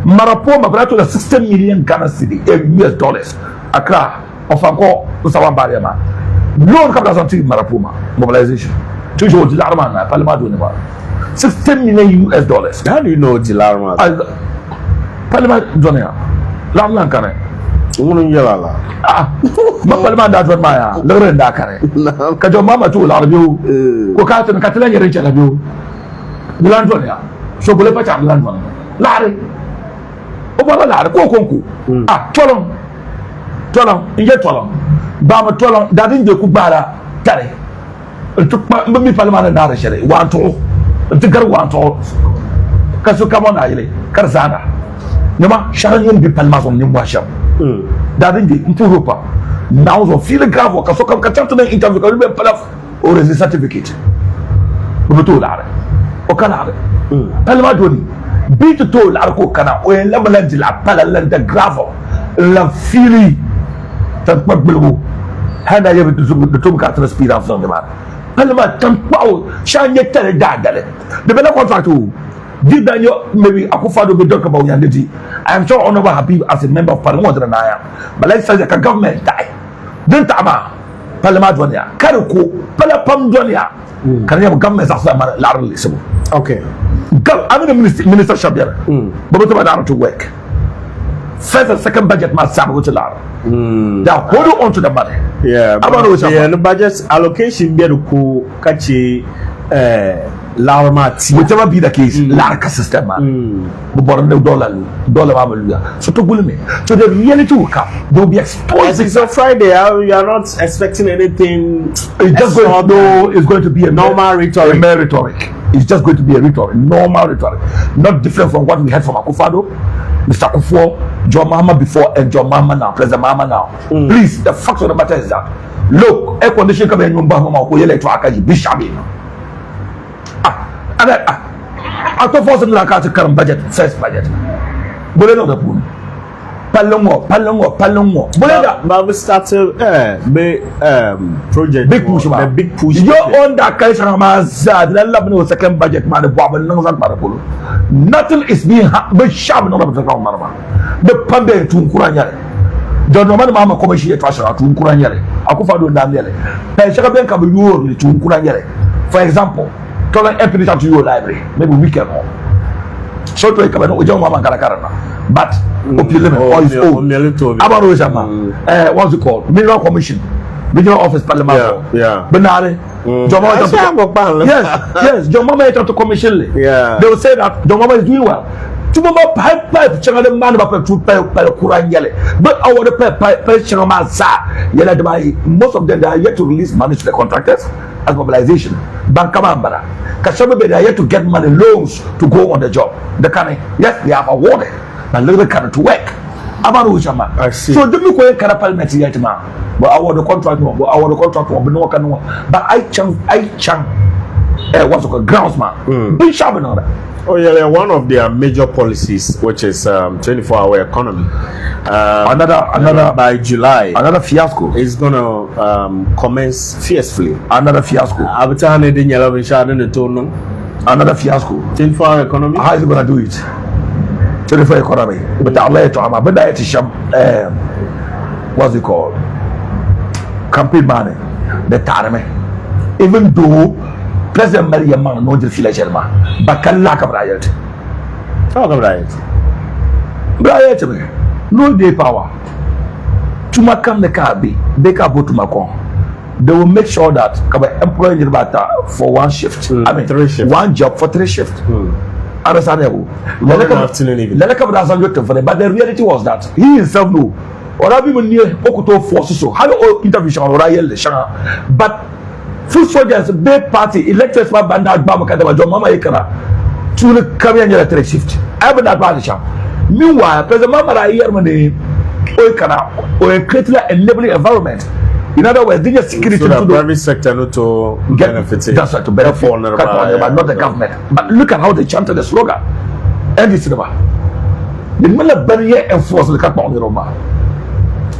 Marapoma, but to the 16 million Ghana city US dollars. Accra, of Anko, Usawan Bariama. Loan capital on Marapoma mobilization. Toujours Dilarman, Parliament do about 16 million US dollars. How do you know Dilarman? Parliament Donia. Lamlan Kane. Parliament that's what my Loren Dakare. Kajo Mama to Larview, Kokatan Catalan Rich and Abu Milandonia. So Bulepa Landon. Larry. Obama Larry, Kokonku. Tolong, in your Tolong. Bama Tolong, that in the Kubara, Tare. It took me Parliament and Darashari, one to the girl one to Kasukamon Aile, Karzana. Nama Sharon be Palmas on Nimwasham. That in the Impurupa. Now, so feel a gravel, Kasokam Katan interview, Palaf or is a certificate. Ubutular, Okanare, Palmaduni, beat the toll Arco Kana, or Lamalantilla, Palalanda gravel, La Fili, Tampabulu, had I ever to the Tumka speed of the man. Palma Tampao, Shine tell Dagale. The better contract to did Daniel maybe Akufado be talk about Yanditi. I am sure Honorable Habib as a member of Parliament than I am. But let's say the government die. Then Tama, Palamadonia, Karuko, Palapam Donia. Can you have governments as a large? Okay. I'm a minister Shabir, but what about to work? First and second budget must have to large. They are holding on to the money. Yeah, but the budget allocation be to kachi Larmati. Whichever be the case, larka system man. But dollar hallelujah. So to me. So the reality will come. They will be exposed. It's a Friday. You are not expecting anything. It's just going to it's going to be a normal rhetoric. A mere rhetoric. It's just going to be a rhetoric, normal rhetoric, not different from what we had from Akufo-Addo, Mr. Akufo, John Mahama before, and John Mahama now, President Mahama now. Please, the fact of the matter is that look, air condition coming in Bahama, who you to Akaji, Bishabi. I thought for something like a current budget, first budget. But I know the pool. Palongo. But we started project. Big push, the big push. You own that culture, the second budget, man. Nothing is being sharp. The Pande to Kuranyale. John Roman Mama commercial to Kuranyale. Akufo-Addo Daniele. Penshaka can be used to Kuranyale. For example, tell an episode to your library, maybe weekend more. So to come on, John Mama Karakarana. But Opulent or his own. What's it called? Mineral Commission, Regional Office Parliament. Yeah. Benare. Yes. John Mama is to commission. Yeah. They will say that John Mama is doing well. Tomorrow pipe channel man about to pay Kuran Yale. But our pipe channel man yellow by most of them they are yet to release money to the contractors as mobilization. Bankamambara. Kashabe they are yet to get money loans to go on the job. The kind yes, they have awarded. A little bit to work. I see. So do you go in parliament yet, man? But I want the contract one. But I chang. What's it called? Groundsman. Big sharp and all that. Oh yeah, one of their major policies, which is 24-hour economy. Another by July. Another fiasco is gonna commence fiercely. Another fiasco. Another fiasco. 24-hour economy. How is it gonna do it? 24 economy. But I'll let you but that is what's it called? Campaign money. The time. Even though President Maria Man no feel like man, but can lack of riot. Talk of riot. Riot no day power. To Macam the car be they can go to Macon. They will make sure that employing the batter for one shift. I mean 3 shifts. One job for 3 shifts. Understandable. But the reality was that he himself knew. Or I even near Okoto forces so how the intervention or but full soldiers, big party, elected by Bandar Bamakata, John Mama Ekara, to the Kamian 3 shift. I have that bad shop. Meanwhile, President Mama Yermane Oikana or creating an enabling environment. In other words, they just security so to the private sector not to benefit. That's right, to benefit, but not the government. But look at how they chanted the slogan. And this the Miller barrier enforced the cut on the Roma.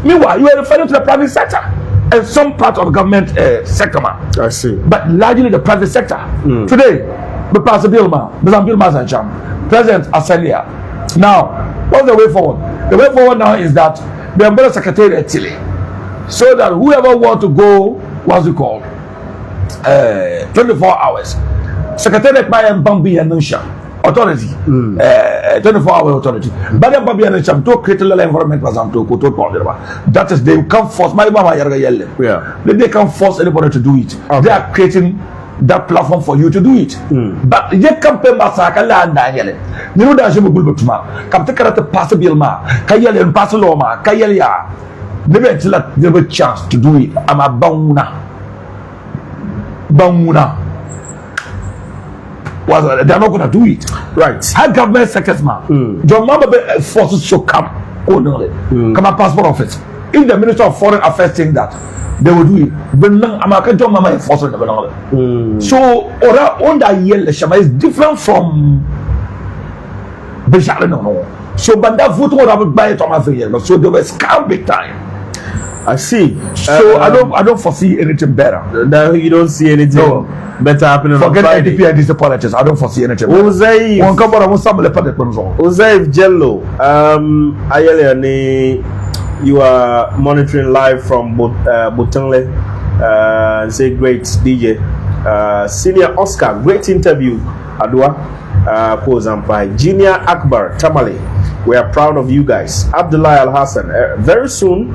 Meanwhile, you are referring to the private sector and some part of the government sector, man. I see. But largely the private sector. Today, the Pastor Bilma, President Asalia. Now, what's the way forward? The way forward now is that the umbrella secretary at Chile. So that whoever want to go, what's it called? 24 hours. Secretariat by Bambi and Nusha authority. 24-hour authority. But then Bambi and Nusha to create a little environment was to go to that is they can't force my mama yell. Yeah. They can't force anybody to do it. Okay. They are creating that platform for you to do it. But you can't pay Masaka land Daniel. You know that you will go to ma. Come take a pass a bill ma. Kayel and pass a law ma. Kayelia. Never have a chance to do it. I'm a Bauna. They're not going to do it. Right. How government sectors, man. John Mama forces should come. Come a passport office. If the Minister of Foreign Affairs think that, they will do it. But now, America John Mama enforcing the So, on that yellow Shama is different from Bishop. No. So, but that vote would have buy it on my finger. So, they were scam big time. I see. So I don't foresee anything better. No, you don't see anything better happening. Forget NDP and these politics. I don't foresee anything better. Uzaif Jello, you are monitoring live from Botangle. Say great DJ. Senior Oscar, great interview. Adwa, pose and by Dubai Mrtell Tamale. We are proud of you guys. Abdullah Al Hassan. Very soon.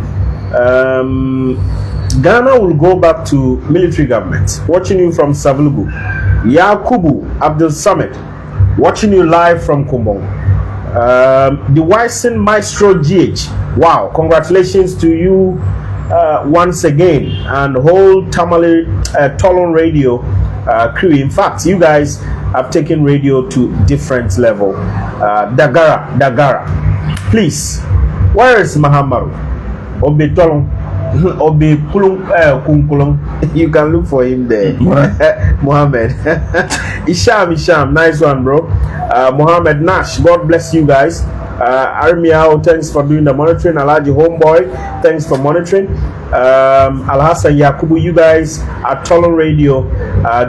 Ghana will go back to military government. Watching you from Savlugu. Yakubu Abdul Samid, watching you live from Kumbong. The Wyson Maestro GH, wow, congratulations to you once again, and whole Tamale Tolon Radio crew. In fact, you guys have taken radio to different level. Dagara, please, where is Mahamaru? Obe Tolon. Obi Kulung, you can look for him there. Mohammed. Isham, nice one, bro. Mohammed Nash, God bless you guys. Armiao, thanks for doing the monitoring. Alaji Homeboy, thanks for monitoring. Al Hassan Yakubu, you guys at Tolon Radio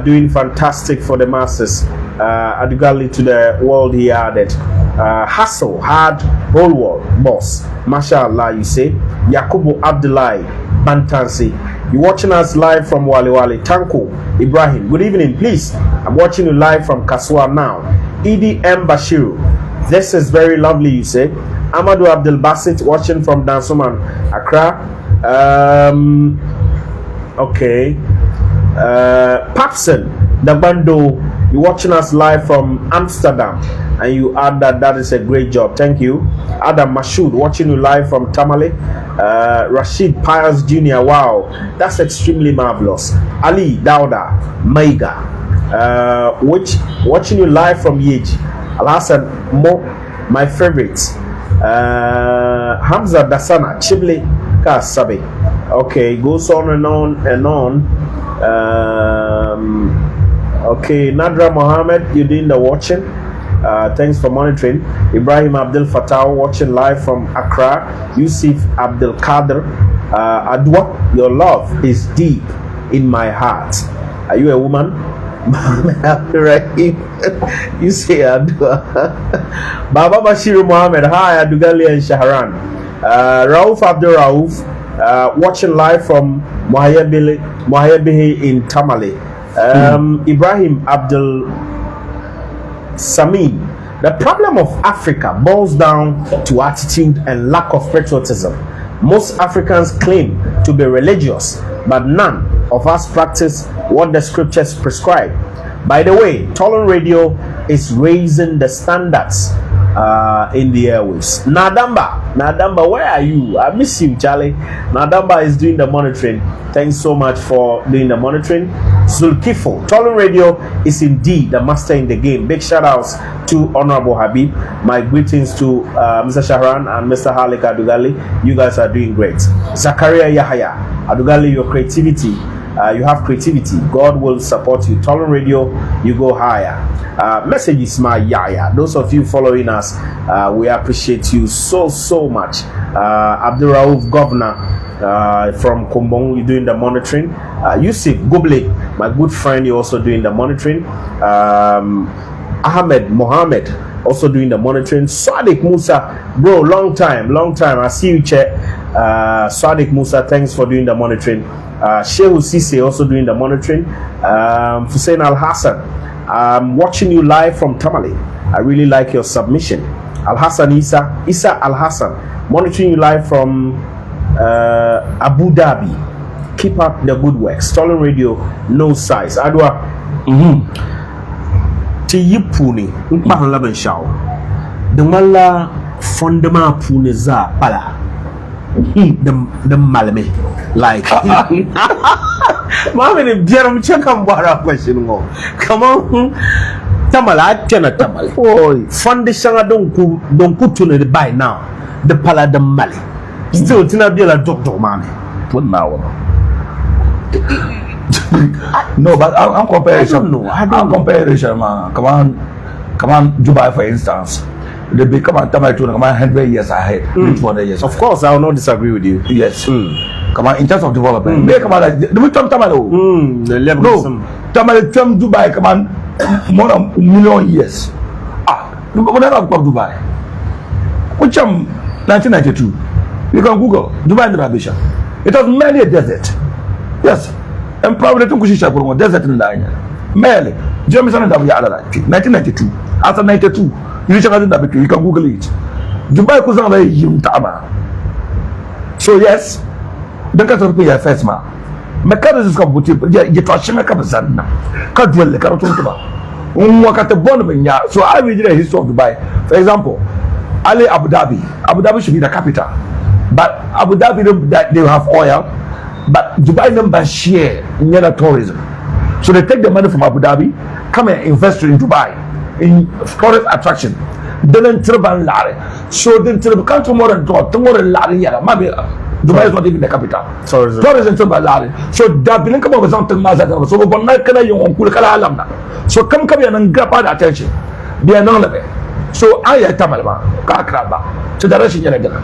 doing fantastic for the masses. Adugali to the world, he added. Hustle, hard, whole world, boss. Mashallah, you say. Yakubu Abdullahi Bantansi, you're watching us live from Wali Wali. Tanko Ibrahim, good evening, please. I'm watching you live from Kaswa now. Idi M. Bashiru, this is very lovely, you say. Amadou Abdul Basit, watching from Dansoman, Accra. Okay. Papson, the bando, you're watching us live from Amsterdam, and you add that is a great job. Thank you. Adam Mashoud, watching you live from Tamale. Rashid Pius Jr., wow, that's extremely marvelous. Ali Dauda Maiga, watching you live from Yeji. Al Hassan Mo, my favorites. Hamza Dasana Chibli Kasabe. Okay, goes on and on and on. Okay, Nadra Mohammed, you're doing the watching. Thanks for monitoring. Ibrahim Abdul Fattah, watching live from Accra. Yusuf Abdul Kader, Adwa, your love is deep in my heart. Are you a woman? You say Adwa. Baba Bashir Mohammed, hi Adugali and Shahran. Rauf Abdul Rauf, watching live from Mohayebihi in Tamale. Ibrahim Abdul Samin, the problem of Africa boils down to attitude and lack of patriotism. Most Africans claim to be religious, but none of us practice what the scriptures prescribe. By the way, Tolon Radio is raising the standards in the airwaves. Nadamba, where are you? I miss you, Charlie. Nadamba is doing the monitoring. Thanks so much for doing the monitoring. Zulkifo, Tolon Radio is indeed the master in the game. Big shout outs to Honorable Habib. My greetings to Mr. Shahran and Mr. Halik Adugali. You guys are doing great. Zakaria Yahaya, Adugali, your creativity. You have creativity. God will support you. Tolon Radio, you go higher. Message is my yaya. Those of you following us, we appreciate you so much. Abdul Rauf, Governor from Kumbong, you're doing the monitoring. Yusuf Guble, my good friend, you're also doing the monitoring. Ahmed Mohammed, also doing the monitoring. Sadiq Musa, bro, long time. I see you, Che. Sadiq Musa, thanks for doing the monitoring. Shehu Sise also doing the monitoring. Hussein Al Hassan, I'm watching you live from Tamale. I really like your submission. Al Hassan Isa Al Hassan, monitoring you live from Abu Dhabi. Keep up the good work. Stolen Radio, no size. Adwa. Tiyipuni, Mpahalaban Shao. The Mala Fondama Puneza Pala. The Malame. Like, Mamma, Jerem check on what a question. Come on, Tamala, Tamal. Oh, Fondishanga don't put to the buy now. The Pala de Mali. Still, Tinabilla Doctor Mane. Put now. No, but I'm comparing. I'm comparing, man. Come on, Dubai, for instance. They become a Tamale to come 100 years ahead. 200 years. Of course, I will not disagree with you. Yes. Come on, in terms of development. They come on like the Tamale. No, Tamale from Dubai. Come on, more than a million years. Look what I come Dubai. Which 1992. You can Google Dubai Mrtell. It was merely a desert. Yes. And probably to Kushisha for desert in Line. Merely. Jameson and W. 1992. After 92. You can Google it. Dubai was not a Tama. So yes, the Caterpillar first man. mechanisms ka buti je to shima ka bazanna ka dole ka to ba wakati born menya. So I read the history of Dubai. For example, Ali Abu Dhabi should be the capital, but Abu Dhabi they have oil, but Dubai number share near the tourism. So they take the money from Abu Dhabi, come and invest in Dubai in tourist attraction. Then in Turban Lari. So then Turban can't tomorrow Lari yara. Dubai is not even the capital. Tourism Turban Lari. So that bilang come over something Mazaka. So one night can you on Kulakala Alamna. So come here and grab our attention. Be a non so I Tamalma, Kakraba. So the Russian Yanagana.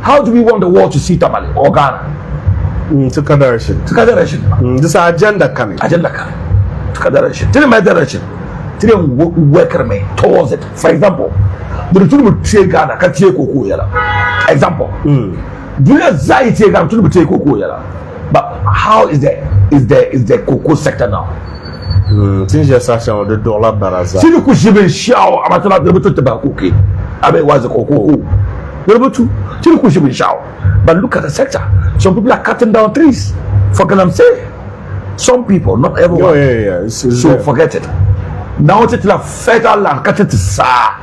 How do we want the world to see Tamale or Ghana? To direction. This is agenda coming. To direction. Tell my direction. Tell work me towards it. For example, the two will take Ghana, can take Coco Yella. Example. Do not say Ghana to take Coco Yella. But how is the cocoa sector now? Since you're such the dollar baraza. See, you could even shower. I'm not able to tobacco. I mean, was a cocoa. We're able to. See, you could even shower. But look at the sector. Some people are cutting down trees. For what I'm saying. Some people, not everyone. So forget it. Now it's a federal land. Cut it to sa.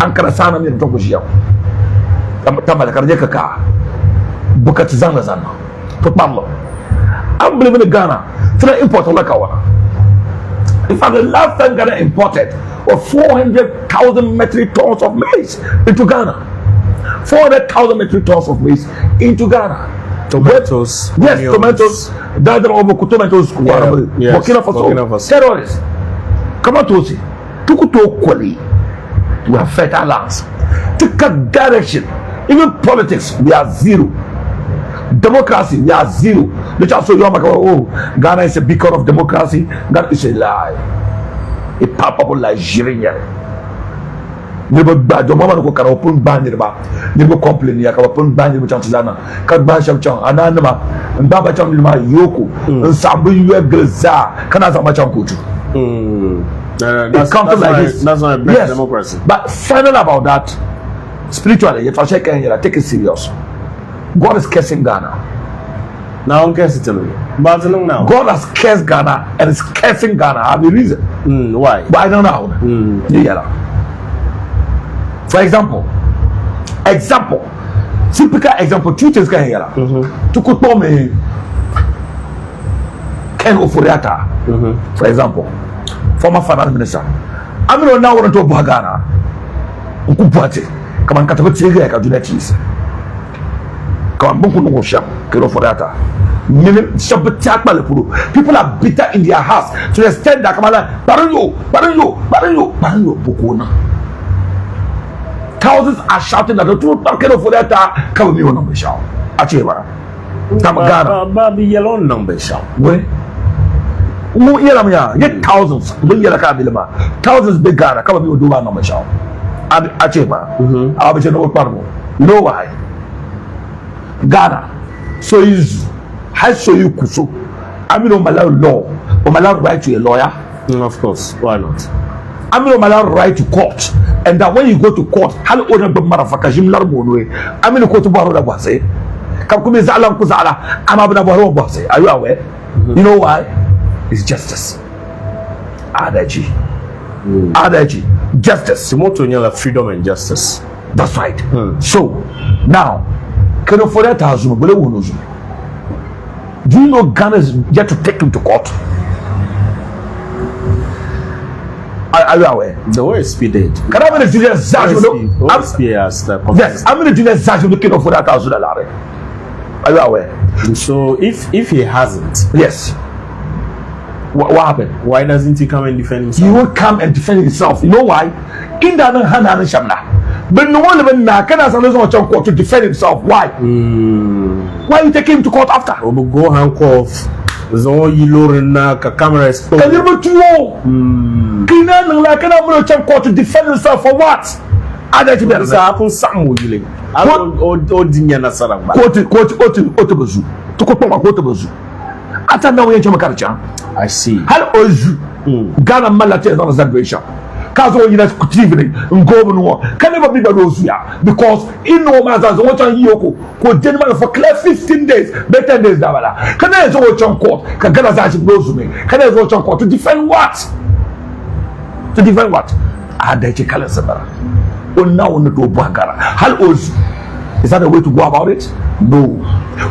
Ankara sana mi ntogo jiao. Tamale karjeka ka. Bukat zanga zana. Potmalo. I'm believing in Ghana. Tuna import all kawana. In fact, the last time Ghana imported was 400,000 metric tons of maize into Ghana. 400,000 metric tons of maize into Ghana. Tomatoes. Yes, onions. Tomatoes. Tomatoes. Yes. Burkina Faso. Terrorists. Come on to see. Tukuto Kwali. We have fertile lands. To cut direction. Even politics, we are zero. Democracy, we are zero. The child so young, oh, Ghana is a beacon of democracy. That is a lie. A palpable Nigerian. Never bad. Your mama go can open band in the back. Never complain. You can open band in the Chantilana. Cut by Sham Ananama and Baba Cham Yoko and Sambu Grza. Can I have my chankuchu? That's not a best democracy. But final about that, spiritually, if I check and take it serious. God is cursing Ghana. Now I'm cursing to me. But now. God has cursed Ghana and is cursing Ghana. I have the reason. Why? But I don't know. For example, typical example, two things can hear. To quote me, Ken Oforiata, for example, former finance minister. I'm going to now want to go Ghana. Ukupati, come on, Katabati, I can do that cheese. People are bitter in their hearts to the extent that thousands are shouting that the truth for that come me on number shout. Baby yellow number shout. Where? Get thousands. Thousands big Ghana come me do one number shout. I'll be no problem. You know why? Ghana, so is how so you could so I mean on my law or my right to a lawyer. Of course, why not? I mean on my right to court, and that when you go to court, how order the motherfucker Jim Larmonwe. I mean go to Baroda Base. Come Zalam Kuzala, I'm about Baro Base. Are you aware? You know why? It's justice. Adaji. Justice. Simoto freedom and justice. That's right. So now do you know Ghana is yet to take him to court? Are you aware? The OSP did. Can I have a junior Zaj? Yes, I'm going to junior Zaj looking for that $1,000. Are you aware? So if he hasn't, yes. What happened? Why doesn't he come and defend himself? He won't come and defend himself. You know why? In the other hand, but no one even can ask court to defend himself. Why? Why you take him to court after? Go handcuff. Camera is can you not know? Can court to defend himself for what? I don't know. Happen something with you. I see. How Ghana Malate is not exaggeration. Kazo you that TV no can never be Barosia because in no man's as what on Yoko could gentleman for clear 15 days, better days Davala. Can I watch on court? Can Ganazachi blows me? Can I watch on court to defend what? To defend what? Adechi Kalasabara. Oh, now on the Bagara. How old is that the way to go about it? No.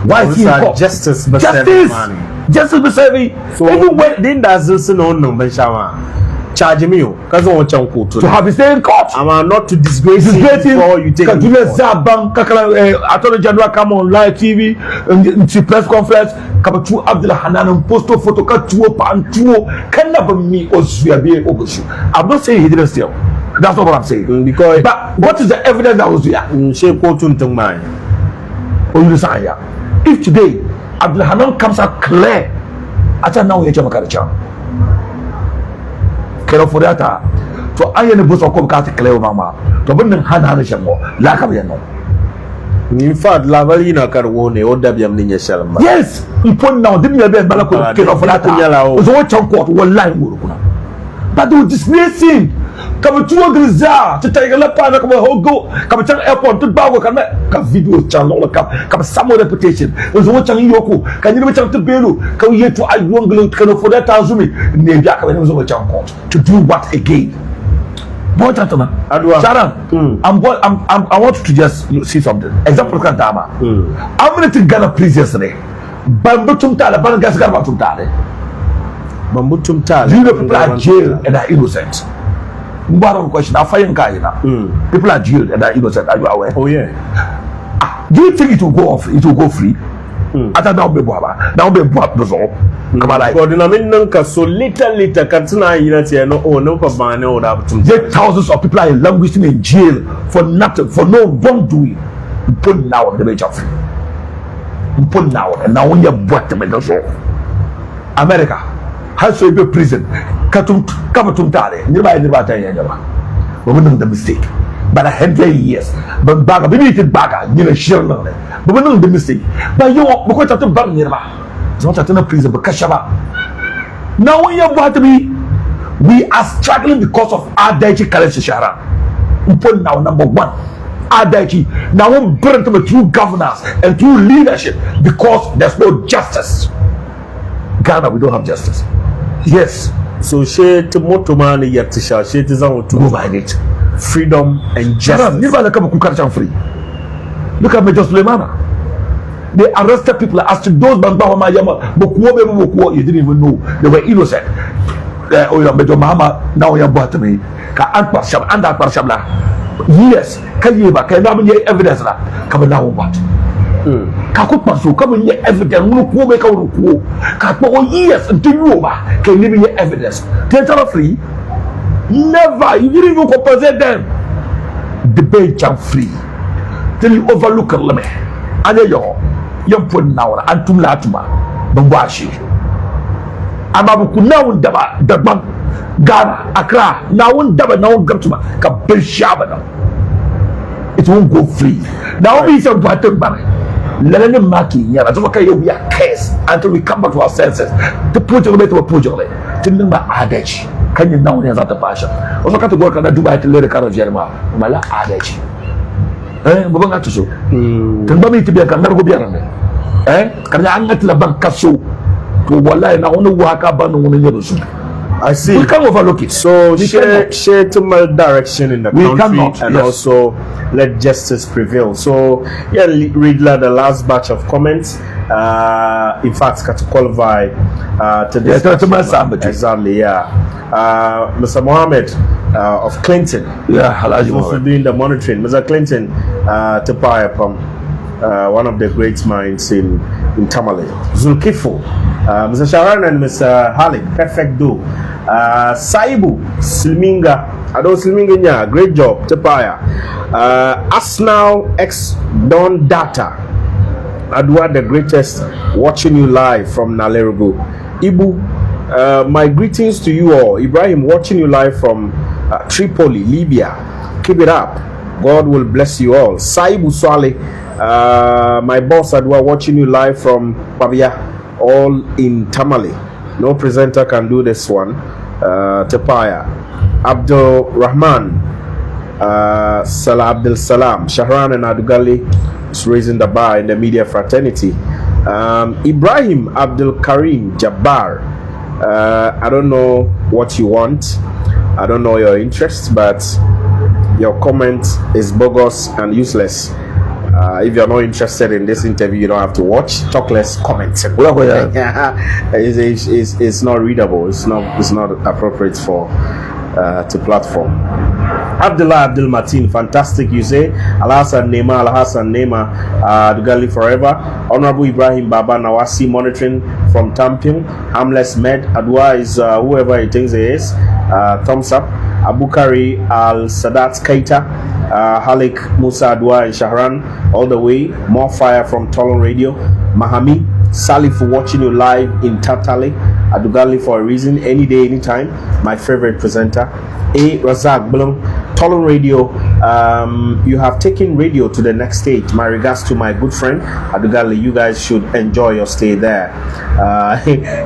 Why is he in court? Justice, Justice be serving. So even when didn't that no Benshama charge me to have his day in court. I'm not to disgrace him before you take him to court. Attorney General come on live TV and press conference. Kabatu Abdullah Hanan posto photo katuo pantuo can never me Osvia Ogoshu. I'm not saying he didn't steal. That's not what I'm saying. Because but what is the evidence that was there? If today Abdullah Hanan comes out clear, I tell now you're Jamakaricha. For that, to I any bus or come cat clear mama to bring them hand shamo like in fact Lavalina Carone or Dabiam Ninya Shalma. Yes, you put now didn't you be Malako kill for that was what your court will line but they were disgracing come to a grizzle to take a lap and go come to airport to Bago come video channel come some reputation was watching Yoko can you reach out to Belu can you to I won't go for that Azumi to do what again? Boy, gentlemen, Sharon, I want you to just see something. Example, Kantama. I'm going to Ghana police yesterday. Bambutum Tala, Bangas Gavatum Tale. Bambutum Tale. You know, people are jailed and are innocent. One question, I find Kaina. People are jailed and are innocent. Are you aware? Oh, yeah. Do you think it will go off? It will go free? I thought now be bought the all. Come on, like so little Katsina Unity no Pabana or Abtum. Yet thousands of people are languishing in jail for nothing, for no wrongdoing. Put now on the bench of put now, and now when you're bought them and also America has to be prison. Katum Tare, nearby the woman the mistake. But 100 years, but baga, we need it baga, you know, sure, but we know the mistake. But you want because to bang nearby. It's not at a prison, but Kashaba. Now, when you're about to be, we are struggling because of our Daichi Kalashara. We put now number one, our Daichi. Now, we burn to true governance and true leadership because there's no justice. Ghana, we don't have justice. Yes. So, she to Motomani yet to share, she is on to move by it. Freedom and justice. Look at Major Suleimana. They arrested people as to those Bambama Yama, you didn't even know they were innocent. Major Mahama, now you're bought me. Yes, can you back? Can you have evidence? Come now, what? Kakupasu, come in your evidence. Who make a coup? Kapo, yes, until you can give me evidence. Tell free. Never, you didn't even compensate them. Debate and free. Till you overlook a lemon. And you're putting now and to Latuma, Bambashi. Amabuku now in Daba, Ghana, Accra, now in Daba, now in Gatuma, Kabishabana. It won't go free. Now we say, let them mark you. Yeah, that's okay. You'll be a case until we come back to our senses. The project will be project. Till number adage. Can you now hear that passion? Also, got to work on the Dubai to let the car of Jeremiah. Mala adage. Bubanga to so. Tell to be a canary go beyond it. Can I get the bank castle to Walla and I only walk up on the I see. We can't overlook it. So share to my direction in the country and yes. Also let justice prevail. So yeah, read the last batch of comments. In fact, got to qualify to this. Exactly. Yeah. Mr. Mohammed of Clinton. Yeah, also doing the monitoring. Mr. Clinton to one of the great minds in Tamale. Zulkifo. Mr. Sharon and Mr. Halik, perfect do. Saibu, Silminga, Ado Silminga, great job, Tepaya. Asnal X Don Data, Adwa the greatest, watching you live from Nalerugu. Ibu, my greetings to you all. Ibrahim, watching you live from Tripoli, Libya. Keep it up. God will bless you all. Saibu Swale, my boss Adwa, watching you live from Pavia. All in Tamale. No presenter can do this one. Tepaya. Abdul Rahman, Salah Abdul Salam, Shahran and Adugali is raising the bar in the media fraternity. Ibrahim Abdul Karim Jabbar, I don't know what you want, I don't know your interest, but your comment is bogus and useless. If you're not interested in this interview, you don't have to watch. Talk less, comment. It's not readable. It's not appropriate for to platform. Abdullah Abdul Mateen, fantastic, you say. Al Hassan Nema, Dugali forever. Honorable Ibrahim Baba Nawasi, monitoring from Tamping. Hamless Med Adwa is whoever he thinks he is. Thumbs up. Abukari Al Sadat Keita, Halik Musa Adwa and Shahran, all the way. More fire from Tolon Radio. Mahami Sally for watching you live in Tatale. Adugali for a reason, any day, anytime. My favorite presenter. A Razak Blum, Tolon Radio. You have taken radio to the next stage. My regards to my good friend Adugali. You guys should enjoy your stay there.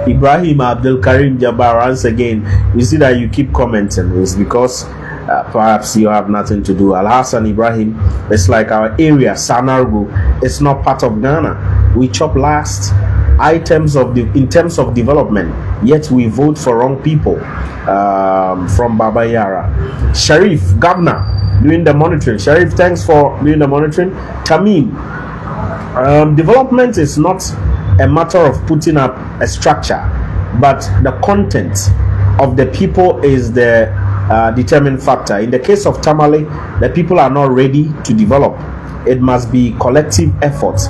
Ibrahim Abdul Karim Jabbar, once again, you see that you keep commenting. It's because perhaps you have nothing to do. Al Hassan Ibrahim, it's like our area, Sanargu. It's not part of Ghana. We chop last in terms of development, yet we vote for wrong people. From Baba Yara. Sharif Governor doing the monitoring. Sharif, thanks for doing the monitoring. Tamim, development is not a matter of putting up a structure, but the content of the people is the determining factor. In the case of Tamale, the people are not ready to develop. It must be collective effort,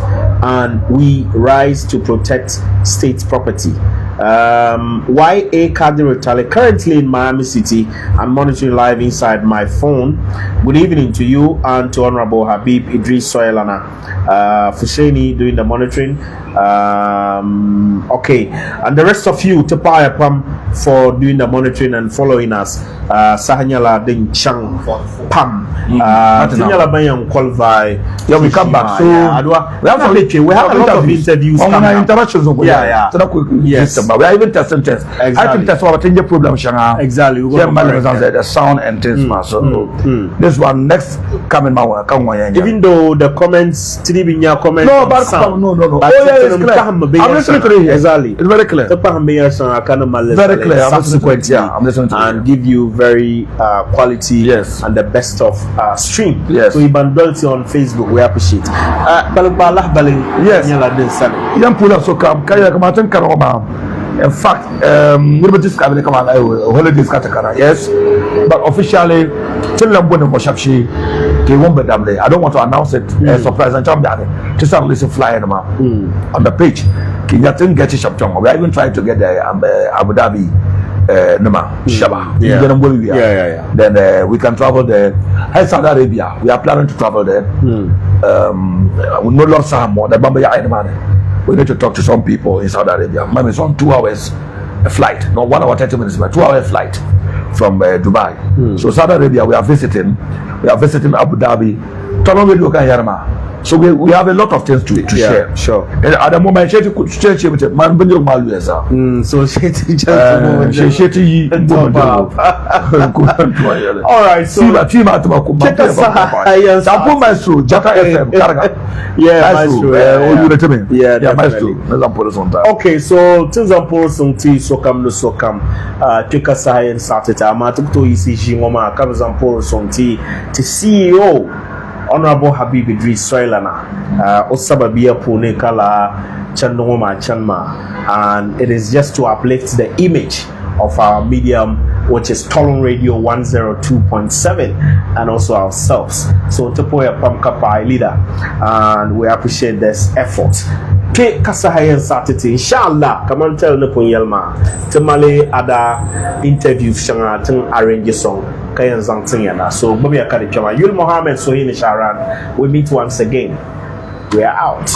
and we rise to protect state property. YA Kadir Tale, currently in Miami City. I'm monitoring live inside my phone. Good evening to you and to Honorable Habib Idris Soyelana. Fusheni doing the monitoring. Okay, and the rest of you, Tapaya Pam, for doing the monitoring and following us. Sahanyala Ding Chang Pam. Tinyala Bayang qualify. Yeah, we come back. So we have a lot of interviews. Interactions. Yeah. Yes. We are even testing tests. Exactly. I think that's what I think the problem. Exactly. The sound and things. So this one next coming my way. Even though the comments, Tribinia comments. No, but no. Oh yeah, it's clear. I'm listening to it. Exactly. It's very clear. Very clear. Subsequently, I'm listening to and give you very quality. Yes. And the best of stream. Yes. So Iban Dolty on Facebook, we appreciate. Yes. Young pull so come. In fact, yes, but officially, till I don't want to announce it. Surprise and just listen flying on the page. We are even trying to get the Abu Dhabi Shaba. Yeah. Then we can travel there. Hey, Saudi Arabia, we are planning to travel there. We no longer Samoa, the Bambaya money. We need to talk to some people in Saudi Arabia. Maybe it's on 2 hours flight, not 1 hour 30 minutes, but 2 hour flight from Dubai. So Saudi Arabia, we are visiting Abu Dhabi. So we have a lot of things to share. Sure. And at the moment, she could share with man when you malu so she just all right. So check us out. Maestro, Jaka FM, yeah, Maestro. Okay, so Tinzampur Sunti Sokam no Sokam, take us and started. Amatukto ECG Moma, Kazampur Sunti, the CEO. Honorable Habib Idris Soyelana, Osababia Pune Kala Chandoma Chanma, and it is just to uplift the image of our medium, which is Tolon Radio 102.7, and also ourselves. So Tepoya Pamkapa leader, and we appreciate this effort. Ke Kasahayan Saturday, inshallah, come on tell Nepon Yelma, Tamale ada interview Shanga Tang arrange song. So Bobby Akadikama, Yul Mohammed Sohini Sharan, we meet once again. We are out.